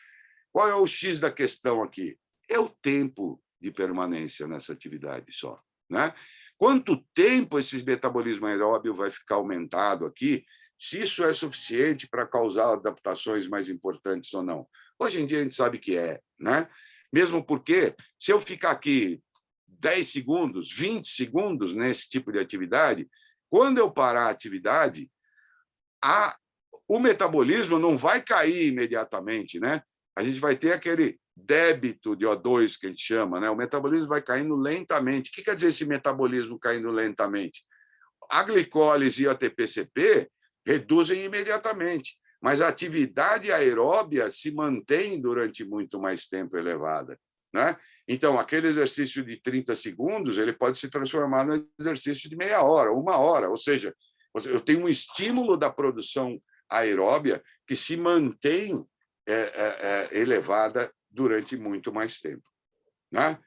qual é o X da questão aqui? É o tempo de permanência nessa atividade só, né? Quanto tempo esse metabolismo aeróbio vai ficar aumentado aqui, se isso é suficiente para causar adaptações mais importantes ou não? Hoje em dia a gente sabe que é, né? Mesmo porque, se eu ficar aqui 10 segundos, 20 segundos nesse tipo de atividade, quando eu parar a atividade, o metabolismo não vai cair imediatamente, né? A gente vai ter aquele débito de O2, que a gente chama, né? O metabolismo vai caindo lentamente. O que quer dizer esse metabolismo caindo lentamente? A glicólise e a ATP-CP reduzem imediatamente, mas a atividade aeróbia se mantém durante muito mais tempo elevada, né? Então, aquele exercício de 30 segundos, ele pode se transformar no exercício de meia hora, 1 hora, ou seja, eu tenho um estímulo da produção aeróbia que se mantém elevada durante muito mais tempo, né?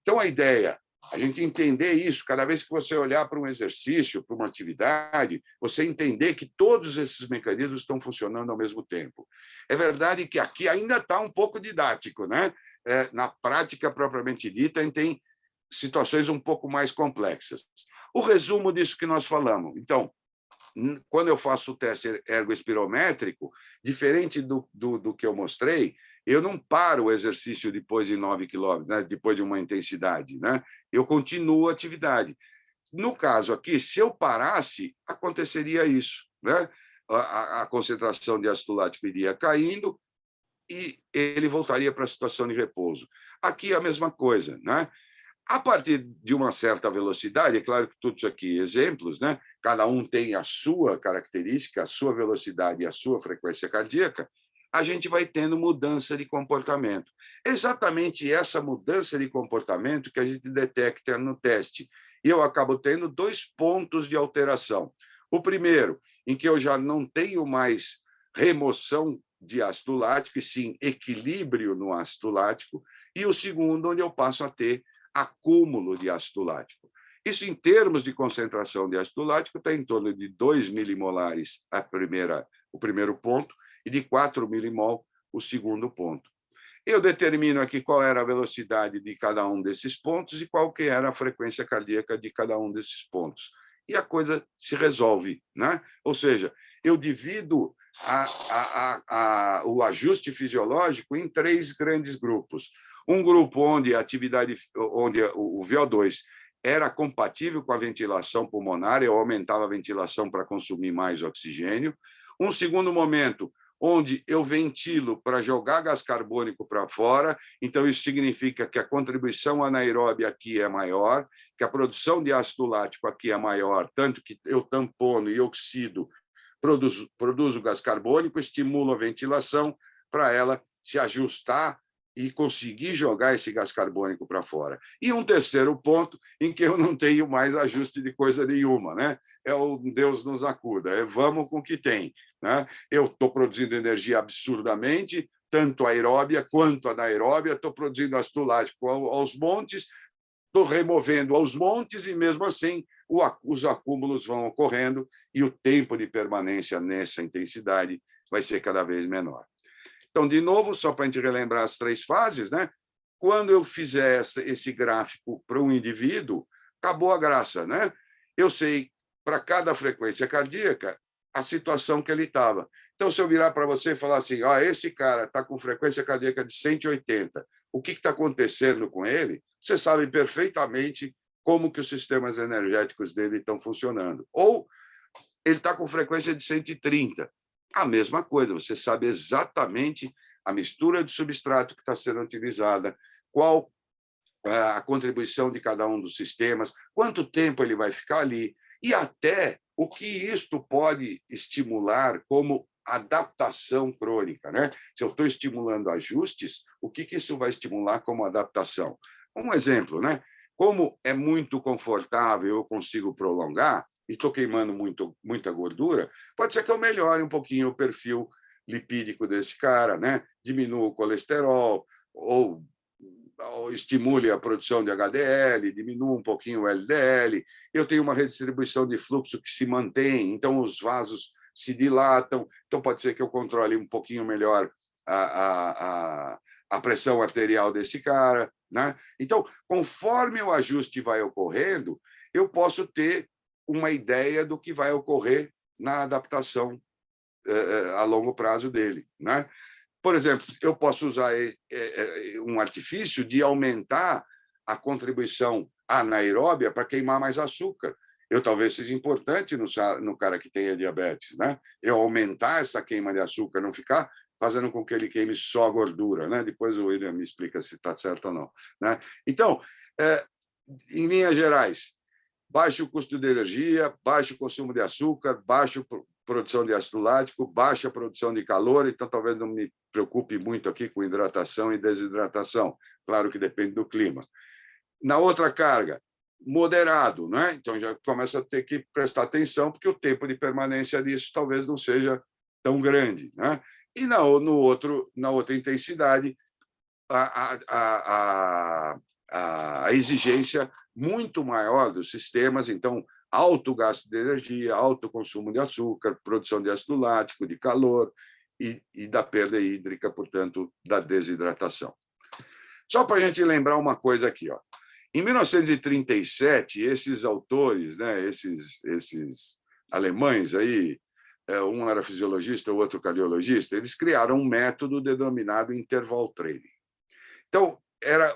Então, a ideia, a gente entender isso, cada vez que você olhar para um exercício, para uma atividade, você entender que todos esses mecanismos estão funcionando ao mesmo tempo. É verdade que aqui ainda está um pouco didático, né? Na prática propriamente dita, a gente tem situações um pouco mais complexas. O resumo disso que nós falamos. Então, quando eu faço o teste ergoespirométrico, diferente do que eu mostrei, eu não paro o exercício depois de 9 quilômetros, né? Depois de uma intensidade, né? Eu continuo a atividade. No caso aqui, se eu parasse, aconteceria isso, né? A concentração de ácido lático iria caindo e ele voltaria para a situação de repouso. Aqui é a mesma coisa, né? A partir de uma certa velocidade, é claro que tudo isso aqui exemplos, né? Cada um tem a sua característica, a sua velocidade e a sua frequência cardíaca, a gente vai tendo mudança de comportamento. Exatamente essa mudança de comportamento que a gente detecta no teste. E eu acabo tendo 2 pontos de alteração. O primeiro, em que eu já não tenho mais remoção de ácido lático, e sim equilíbrio no ácido lático, e o segundo, onde eu passo a ter acúmulo de ácido lático. Isso, em termos de concentração de ácido lático, está em torno de 2 milimolares o primeiro ponto e de 4 milimol o segundo ponto. Eu determino aqui qual era a velocidade de cada um desses pontos e qual que era a frequência cardíaca de cada um desses pontos. E a coisa se resolve, né? Ou seja, eu divido o ajuste fisiológico em 3 grandes grupos. Um grupo onde o VO2 era compatível com a ventilação pulmonar, eu aumentava a ventilação para consumir mais oxigênio. Um segundo momento, onde eu ventilo para jogar gás carbônico para fora, então isso significa que a contribuição anaeróbia aqui é maior, que a produção de ácido lático aqui é maior, tanto que eu tampono e oxido, produzo gás carbônico, estimulo a ventilação para ela se ajustar e conseguir jogar esse gás carbônico para fora. E um terceiro ponto em que eu não tenho mais ajuste de coisa nenhuma, né? É o Deus nos acuda, vamos com o que tem, né? Eu estou produzindo energia absurdamente, tanto aeróbia quanto anaeróbia, estou produzindo ácido lático aos montes, estou removendo aos montes e, mesmo assim, os acúmulos vão ocorrendo e o tempo de permanência nessa intensidade vai ser cada vez menor. Então, de novo, só para a gente relembrar as 3 fases, né? Quando eu fizer esse gráfico para um indivíduo, acabou a graça, né? Eu sei, para cada frequência cardíaca, a situação que ele estava. Então, se eu virar para você e falar assim, esse cara está com frequência cardíaca de 180, o que está acontecendo com ele? Você sabe perfeitamente como que os sistemas energéticos dele estão funcionando. Ou ele está com frequência de 130. A mesma coisa, você sabe exatamente a mistura de substrato que está sendo utilizada, qual a contribuição de cada um dos sistemas, quanto tempo ele vai ficar ali, e até o que isto pode estimular como adaptação crônica, né? Se eu estou estimulando ajustes, o que isso vai estimular como adaptação? Um exemplo, né? Como é muito confortável, eu consigo prolongar, e estou queimando muita gordura, pode ser que eu melhore um pouquinho o perfil lipídico desse cara, né? Diminua o colesterol, ou estimule a produção de HDL, diminua um pouquinho o LDL, eu tenho uma redistribuição de fluxo que se mantém, então os vasos se dilatam, então pode ser que eu controle um pouquinho melhor a pressão arterial desse cara, né? Então, conforme o ajuste vai ocorrendo, eu posso ter uma ideia do que vai ocorrer na adaptação a longo prazo dele, né? Por exemplo, eu posso usar um artifício de aumentar a contribuição anaeróbia para queimar mais açúcar. Talvez seja importante no cara que tenha diabetes, né? Eu aumentar essa queima de açúcar, não ficar fazendo com que ele queime só a gordura, né? Depois o William me explica se está certo ou não, né? Então, em linhas gerais, baixo custo de energia, baixo consumo de açúcar, baixa produção de ácido lático, baixa produção de calor, então talvez não me preocupe muito aqui com hidratação e desidratação, claro que depende do clima. Na outra carga, moderado, né? Então já começa a ter que prestar atenção, porque o tempo de permanência disso talvez não seja tão grande, né? E na outra intensidade, a exigência muito maior dos sistemas, então, alto gasto de energia, alto consumo de açúcar, produção de ácido lático, de calor e da perda hídrica, portanto, da desidratação. Só para a gente lembrar uma coisa aqui, ó. Em 1937, esses autores, né, esses alemães aí, um era fisiologista, o outro cardiologista, eles criaram um método denominado interval training. Então,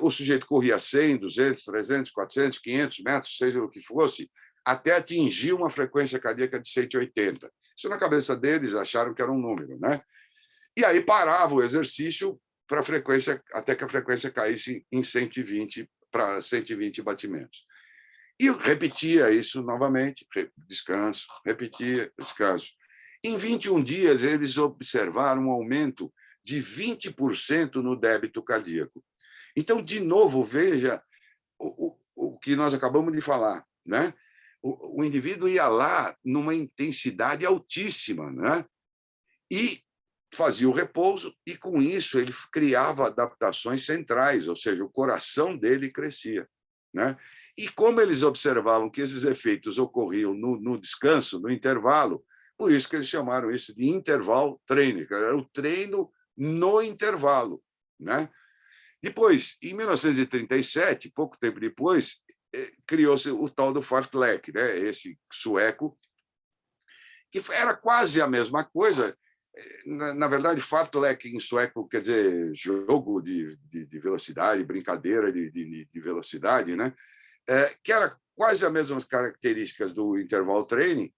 o sujeito corria 100, 200, 300, 400, 500 metros, seja o que fosse, até atingir uma frequência cardíaca de 180. Isso na cabeça deles acharam que era um número, né? E aí parava o exercício para a frequência, até que a frequência caísse em 120 para 120 batimentos. E repetia isso novamente, descanso, repetia, descanso. Em 21 dias, eles observaram um aumento de 20% no débito cardíaco. Então, de novo, veja o que nós acabamos de falar, né? O indivíduo ia lá numa intensidade altíssima, né? E fazia o repouso, e com isso ele criava adaptações centrais, ou seja, o coração dele crescia, né? E como eles observavam que esses efeitos ocorriam no descanso, no intervalo, por isso que eles chamaram isso de interval training, era o treino no intervalo, né? Depois, em 1937, pouco tempo depois, criou-se o tal do fartlek, né? Esse sueco, que era quase a mesma coisa. Na verdade, fartlek em sueco quer dizer jogo de velocidade, brincadeira de velocidade, né? Que era quase as mesmas características do interval training,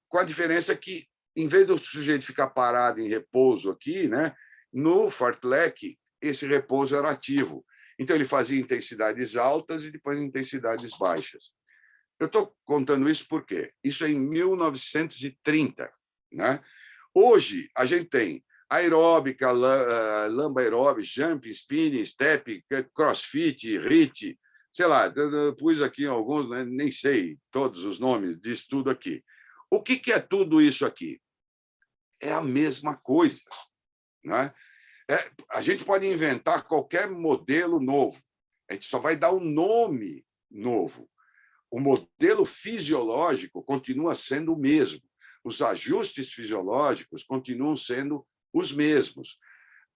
com a diferença que, em vez do sujeito ficar parado em repouso aqui, né, no fartlek, esse repouso era ativo. Então, ele fazia intensidades altas e depois intensidades baixas. Eu estou contando isso porque isso é em 1930, né? Hoje, a gente tem aeróbica, lamba aeróbica, jump, spinning, step, crossfit, HIIT, sei lá, eu pus aqui alguns, né? Nem sei todos os nomes disso tudo aqui. O que é tudo isso aqui? É a mesma coisa, né? A gente pode inventar qualquer modelo novo, a gente só vai dar um nome novo. O modelo fisiológico continua sendo o mesmo. Os ajustes fisiológicos continuam sendo os mesmos.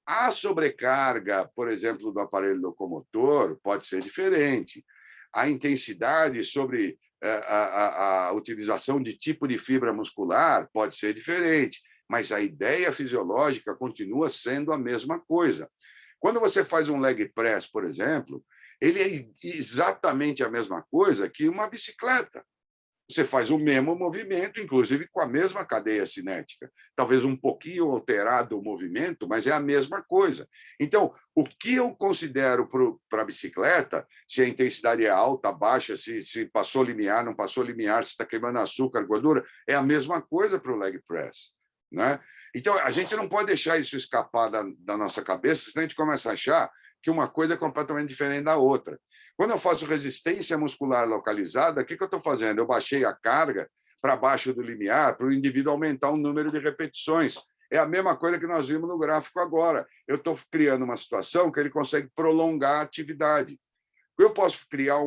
A sobrecarga, por exemplo, do aparelho locomotor pode ser diferente. A intensidade sobre a utilização de tipo de fibra muscular pode ser diferente, mas a ideia fisiológica continua sendo a mesma coisa. Quando você faz um leg press, por exemplo, ele é exatamente a mesma coisa que uma bicicleta. Você faz o mesmo movimento, inclusive com a mesma cadeia cinética. Talvez um pouquinho alterado o movimento, mas é a mesma coisa. Então, o que eu considero para a bicicleta, se a intensidade é alta, baixa, se passou limiar, não passou limiar, se está queimando açúcar, gordura, é a mesma coisa para o leg press, né? Então, a gente não pode deixar isso escapar da nossa cabeça, senão a gente começa a achar que uma coisa é completamente diferente da outra. Quando eu faço resistência muscular localizada, o que eu estou fazendo? Eu baixei a carga para baixo do limiar para o indivíduo aumentar o número de repetições. É a mesma coisa que nós vimos no gráfico agora. Eu estou criando uma situação que ele consegue prolongar a atividade. Eu posso criar,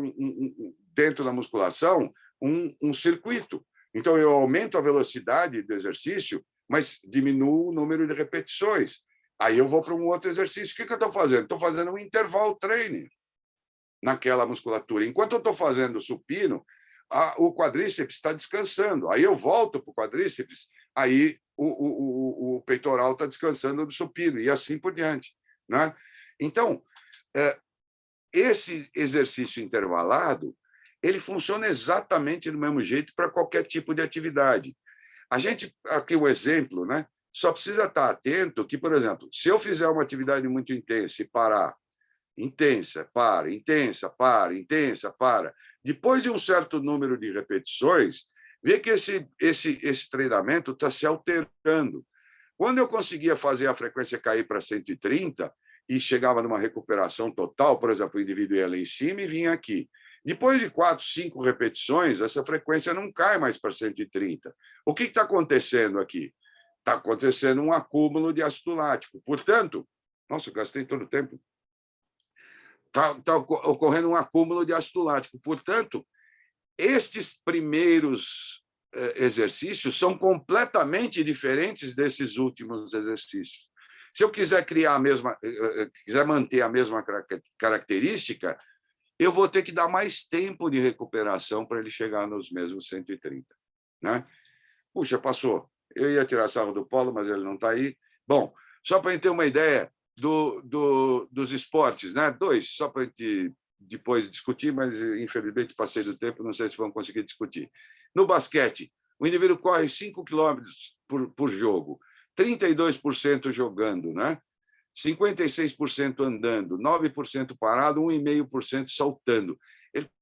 dentro da musculação, um circuito. Então, eu aumento a velocidade do exercício, mas diminuo o número de repetições. Aí eu vou para um outro exercício. O que eu estou fazendo? Estou fazendo um interval training naquela musculatura. Enquanto eu estou fazendo supino, o quadríceps está descansando. Aí eu volto para o quadríceps, aí o peitoral está descansando do supino, e assim por diante, né? Então, esse exercício intervalado, ele funciona exatamente do mesmo jeito para qualquer tipo de atividade. A gente, aqui um exemplo, né? Só precisa estar atento que, por exemplo, se eu fizer uma atividade muito intensa e parar, intensa, para, intensa, para, intensa, para, depois de um certo número de repetições, vê que esse treinamento está se alterando. Quando eu conseguia fazer a frequência cair para 130 e chegava numa recuperação total, por exemplo, o indivíduo ia lá em cima e vinha aqui. Depois de 4, 5 repetições, essa frequência não cai mais para 130. O que está acontecendo aqui? Está acontecendo um acúmulo de ácido lático. Portanto, nossa, eu gastei todo o tempo. Está ocorrendo um acúmulo de ácido lático. Portanto, estes primeiros exercícios são completamente diferentes desses últimos exercícios. Se eu quiser quiser manter a mesma característica, eu vou ter que dar mais tempo de recuperação para ele chegar nos mesmos 130. Né? Puxa, passou. Eu ia tirar sarro do Paulo, mas ele não está aí. Bom, só para a gente ter uma ideia dos esportes, né? 2, só para a gente depois discutir, mas infelizmente passei do tempo, não sei se vamos conseguir discutir. No basquete, o indivíduo corre 5 quilômetros por jogo, 32% jogando, né? 56% andando, 9% parado, 1,5% saltando.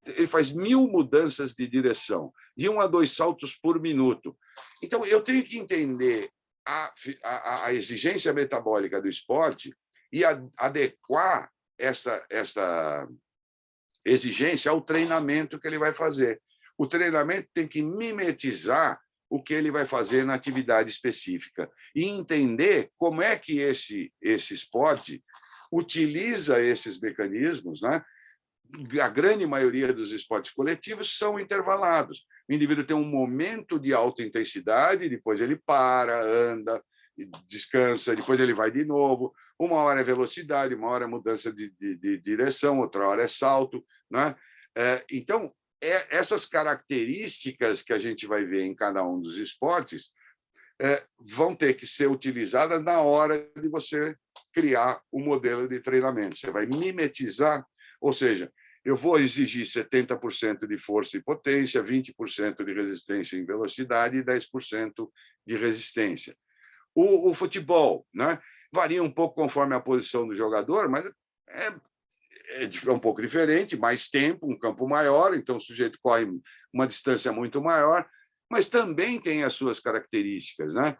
Ele faz 1.000 mudanças de direção, de 1 a 2 saltos por minuto. Então, eu tenho que entender a exigência metabólica do esporte e adequar essa exigência ao treinamento que ele vai fazer. O treinamento tem que mimetizar o que ele vai fazer na atividade específica e entender como é que esse esporte utiliza esses mecanismos, né? A grande maioria dos esportes coletivos são intervalados. O indivíduo tem um momento de alta intensidade, depois ele para, anda, descansa, depois ele vai de novo. Uma hora é velocidade, uma hora é mudança de direção, outra hora é salto. Né? Então, essas características que a gente vai ver em cada um dos esportes vão ter que ser utilizadas na hora de você criar um modelo de treinamento. Você vai mimetizar, ou seja, eu vou exigir 70% de força e potência, 20% de resistência em velocidade e 10% de resistência. O futebol, né, varia um pouco conforme a posição do jogador, mas é um pouco diferente, mais tempo, um campo maior, então o sujeito corre uma distância muito maior, mas também tem as suas características. Né?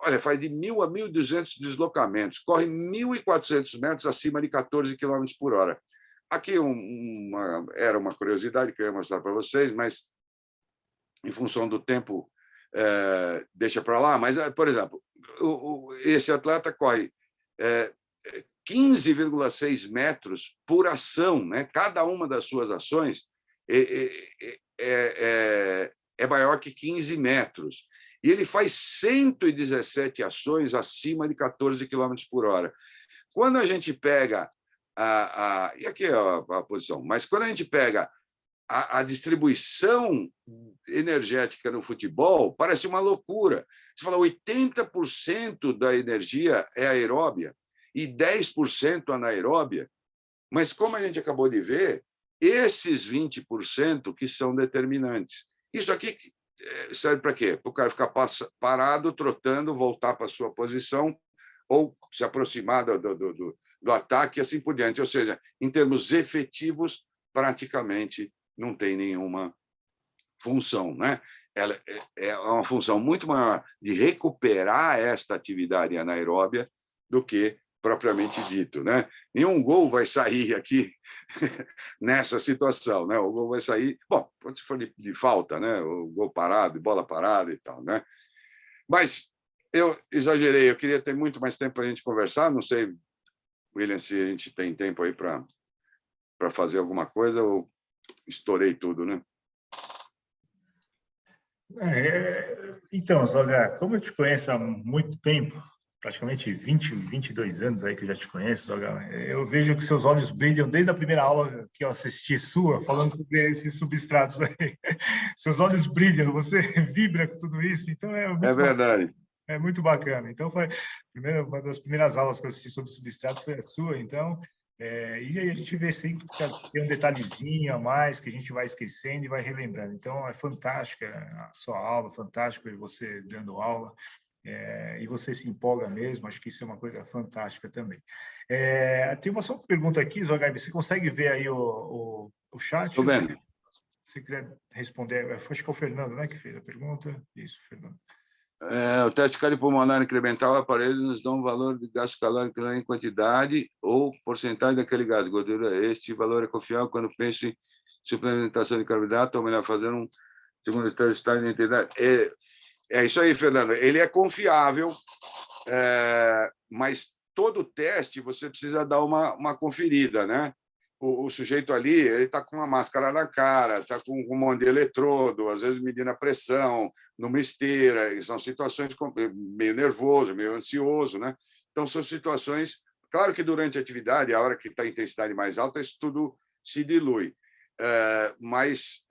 Olha, faz de 1.000 a 1.200 deslocamentos, corre 1.400 metros acima de 14 km por hora. Aqui era uma curiosidade que eu ia mostrar para vocês, mas, em função do tempo, deixa para lá. Mas, por exemplo, esse atleta corre 15,6 metros por ação. Né? Cada uma das suas ações é maior que 15 metros. E ele faz 117 ações acima de 14 km por hora. Quando a gente pega e aqui é a posição, mas quando a gente pega a distribuição energética no futebol, parece uma loucura. Você fala, 80% da energia é aeróbia e 10% anaeróbia, mas como a gente acabou de ver, esses 20% que são determinantes. Isso aqui serve para quê? Para o cara ficar parado, trotando, voltar para a sua posição ou se aproximar do ataque e assim por diante. Ou seja, em termos efetivos, praticamente não tem nenhuma função. Né? Ela é uma função muito maior de recuperar esta atividade anaeróbia do que propriamente dito. Né? Nenhum gol vai sair aqui nessa situação. Né? O gol vai sair, bom, se for de falta, né? O gol parado, bola parada e tal. Né? Mas eu exagerei, eu queria ter muito mais tempo para a gente conversar, não sei, William, se a gente tem tempo aí para fazer alguma coisa ou estourei tudo, né? Então, Zogar, como eu te conheço há muito tempo, praticamente 22 anos aí que eu já te conheço, Zogar, eu vejo que seus olhos brilham desde a primeira aula que eu assisti sua, falando sobre esses substratos aí. Seus olhos brilham, você vibra com tudo isso, então É verdade. É muito bacana. Então, uma das primeiras aulas que eu assisti sobre substrato foi a sua, então... e aí a gente vê sempre que tem um detalhezinho a mais que a gente vai esquecendo e vai relembrando. Então, é fantástica a sua aula, fantástico você dando aula. e você se empolga mesmo, acho que isso é uma coisa fantástica também. Tem uma só pergunta aqui, Zogaib, você consegue ver aí o chat? Estou vendo. Se você quiser responder, acho que é o Fernando, né, que fez a pergunta. Isso, Fernando. O teste cardiopulmonar incremental, o aparelho nos dá um valor de gasto calórico em quantidade ou porcentagem daquele gasto, gordura. Este valor é confiável quando penso em suplementação de carboidrato, ou melhor, fazer um segundo teste de identidade. É isso aí, Fernando. Ele é confiável, mas todo teste você precisa dar uma conferida, né? O sujeito ali, ele está com uma máscara na cara, está com um monte de eletrodo, às vezes medindo a pressão, numa esteira, e são situações meio nervoso, meio ansioso, né? Então, são situações... Claro que durante a atividade, a hora que está a intensidade mais alta, isso tudo se dilui. Mas,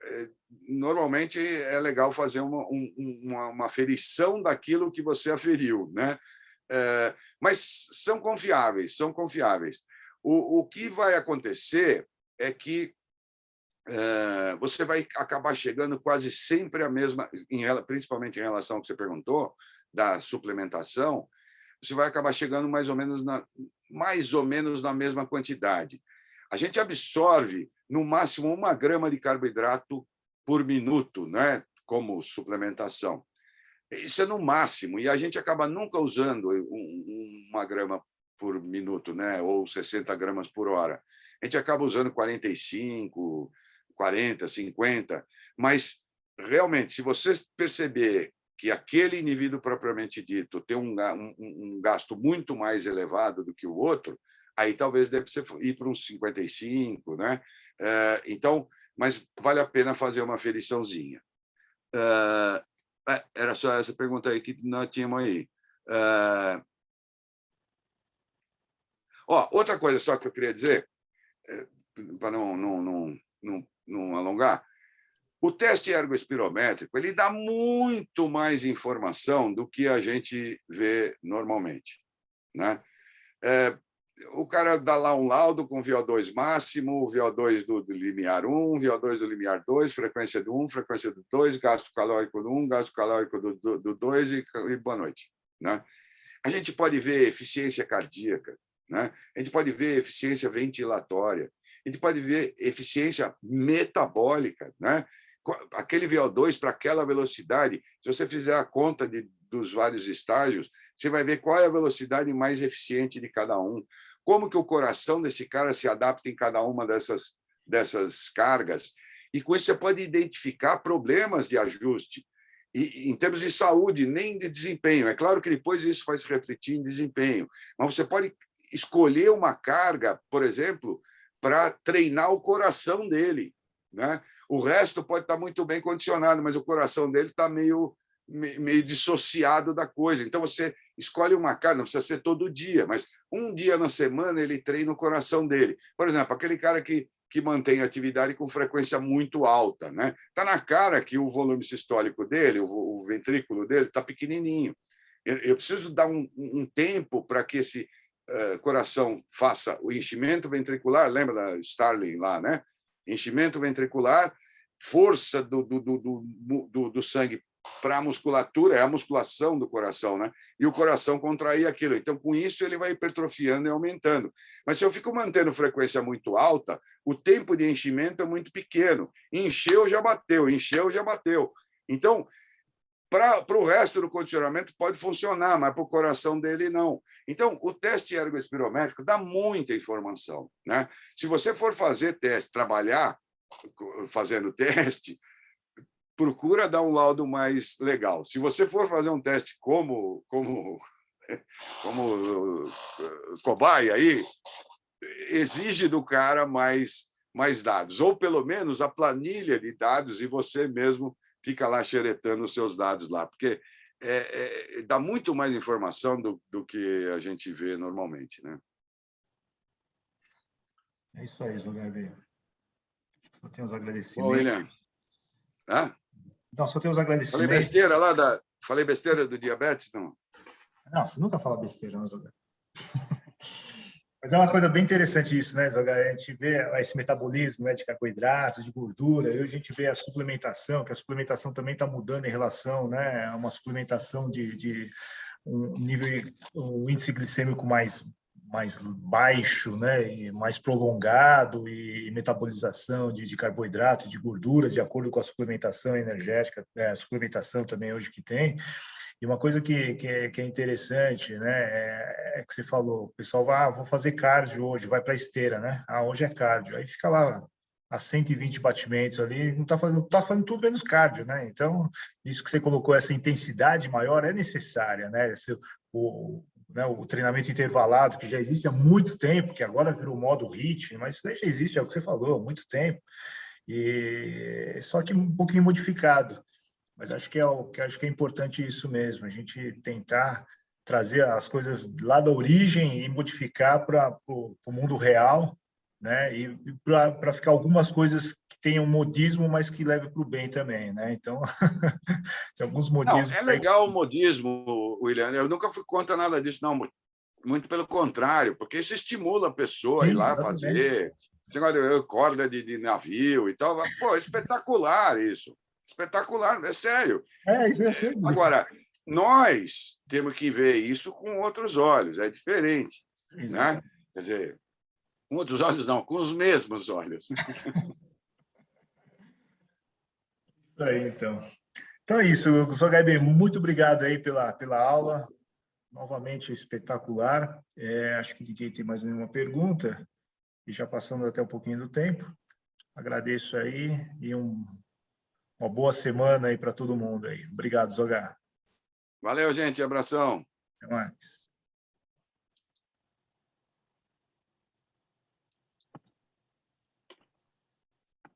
normalmente, é legal fazer uma aferição daquilo que você aferiu, né? Mas são confiáveis, são confiáveis. O que vai acontecer é que você vai acabar chegando quase sempre a mesma, principalmente em relação ao que você perguntou, da suplementação, você vai acabar chegando mais ou menos na mesma quantidade. A gente absorve, no máximo, 1 grama de carboidrato por minuto, né, como suplementação. Isso é no máximo, e a gente acaba nunca usando 1 grama por minuto, né? Ou 60 gramas por hora. A gente acaba usando 45, 40, 50, mas, realmente, se você perceber que aquele indivíduo propriamente dito tem um gasto muito mais elevado do que o outro, aí talvez deve ir para uns 55, né? Então, mas vale a pena fazer uma aferiçãozinha. Era só essa pergunta aí que nós tínhamos aí. Outra coisa só que eu queria dizer, para não alongar, o teste ergoespirométrico ele dá muito mais informação do que a gente vê normalmente, né? O cara dá lá um laudo com VO2 máximo, VO2 do limiar 1, VO2 do limiar 2, frequência do 1, frequência do 2, gasto calórico do 1, gasto calórico do 2 e boa noite, né? A gente pode ver eficiência cardíaca, né? A gente pode ver eficiência ventilatória, a gente pode ver eficiência metabólica, né? Aquele VO2 para aquela velocidade, se você fizer a conta dos vários estágios, você vai ver qual é a velocidade mais eficiente de cada um, como que o coração desse cara se adapta em cada uma dessas cargas, e com isso você pode identificar problemas de ajuste, e, em termos de saúde, nem de desempenho. É claro que depois isso vai se refletir em desempenho, mas você pode escolher uma carga, por exemplo, para treinar o coração dele, né? O resto pode estar muito bem condicionado, mas o coração dele está meio dissociado da coisa. Então, você escolhe uma carga, não precisa ser todo dia, mas um dia na semana ele treina o coração dele. Por exemplo, aquele cara que mantém atividade com frequência muito alta, né? Está na cara que o volume sistólico dele, o ventrículo dele, está pequenininho. Eu preciso dar um tempo para que esse coração faça o enchimento ventricular, lembra da Starling lá, né? Enchimento ventricular, força do sangue para a musculatura, é a musculação do coração, né? E o coração contrair aquilo. Então, com isso, ele vai hipertrofiando e aumentando. Mas se eu fico mantendo frequência muito alta, o tempo de enchimento é muito pequeno. Encheu, já bateu. Encheu, já bateu. Então, para o resto do condicionamento pode funcionar, mas para o coração dele não. Então, o teste ergoespirométrico dá muita informação, né? Se você for fazer teste, trabalhar fazendo teste, procura dar um laudo mais legal. Se você for fazer um teste como cobaia, aí, exige do cara mais dados, ou pelo menos a planilha de dados, e você mesmo fica lá xeretando os seus dados lá, porque dá muito mais informação do que a gente vê normalmente, né? É isso aí, Zogaib. Só tem os agradecimentos. Bom, William. Não, só tem os agradecimentos. Falei besteira lá falei besteira do diabetes, não? Não, você nunca fala besteira, não, Zogaib. Mas é uma coisa bem interessante isso, né, Zoga? A gente vê esse metabolismo, né, de carboidratos, de gordura, e a gente vê a suplementação, que a suplementação também está mudando em relação, né, a uma suplementação de um nível, um índice glicêmico mais baixo, né, e mais prolongado, e metabolização de carboidrato, de gordura, de acordo com a suplementação energética, a suplementação também hoje que tem. E uma coisa que é interessante, né, é que você falou, o pessoal vai, vou fazer cardio hoje, vai para a esteira, né? Ah, hoje é cardio. Aí fica lá a 120 batimentos ali, não está fazendo tudo menos cardio, né? Então, isso que você colocou, essa intensidade maior é necessária, né? O treinamento intervalado, que já existe há muito tempo, que agora virou modo HIIT, mas isso daí já existe, é o que você falou, há muito tempo. E só que um pouquinho modificado. Mas acho que é importante isso mesmo, a gente tentar trazer as coisas lá da origem e modificar para o mundo real, né? E para ficar algumas coisas que tenham modismo, mas que levem para o bem também, né? Então, tem alguns Não, modismos é aí. legal o modismo, William. Eu nunca fui contra nada disso, não. Muito pelo contrário, porque isso estimula a pessoa a ir Sim, lá exatamente. fazer. Esse negócio de corda de navio e tal. Pô, espetacular isso. Espetacular, é sério. Isso eu sei disso. Agora, nós temos que ver isso com outros olhos, é diferente, né? Exatamente. Quer dizer, com outros olhos não, com os mesmos olhos. Isso aí, então. Então é isso, Sr. Gabi, muito obrigado aí pela aula, novamente espetacular. Acho que ninguém tem mais nenhuma pergunta, e já passamos até um pouquinho do tempo. Agradeço aí e uma boa semana aí para todo mundo aí. Obrigado, Zogar. Valeu, gente, abração. Até mais.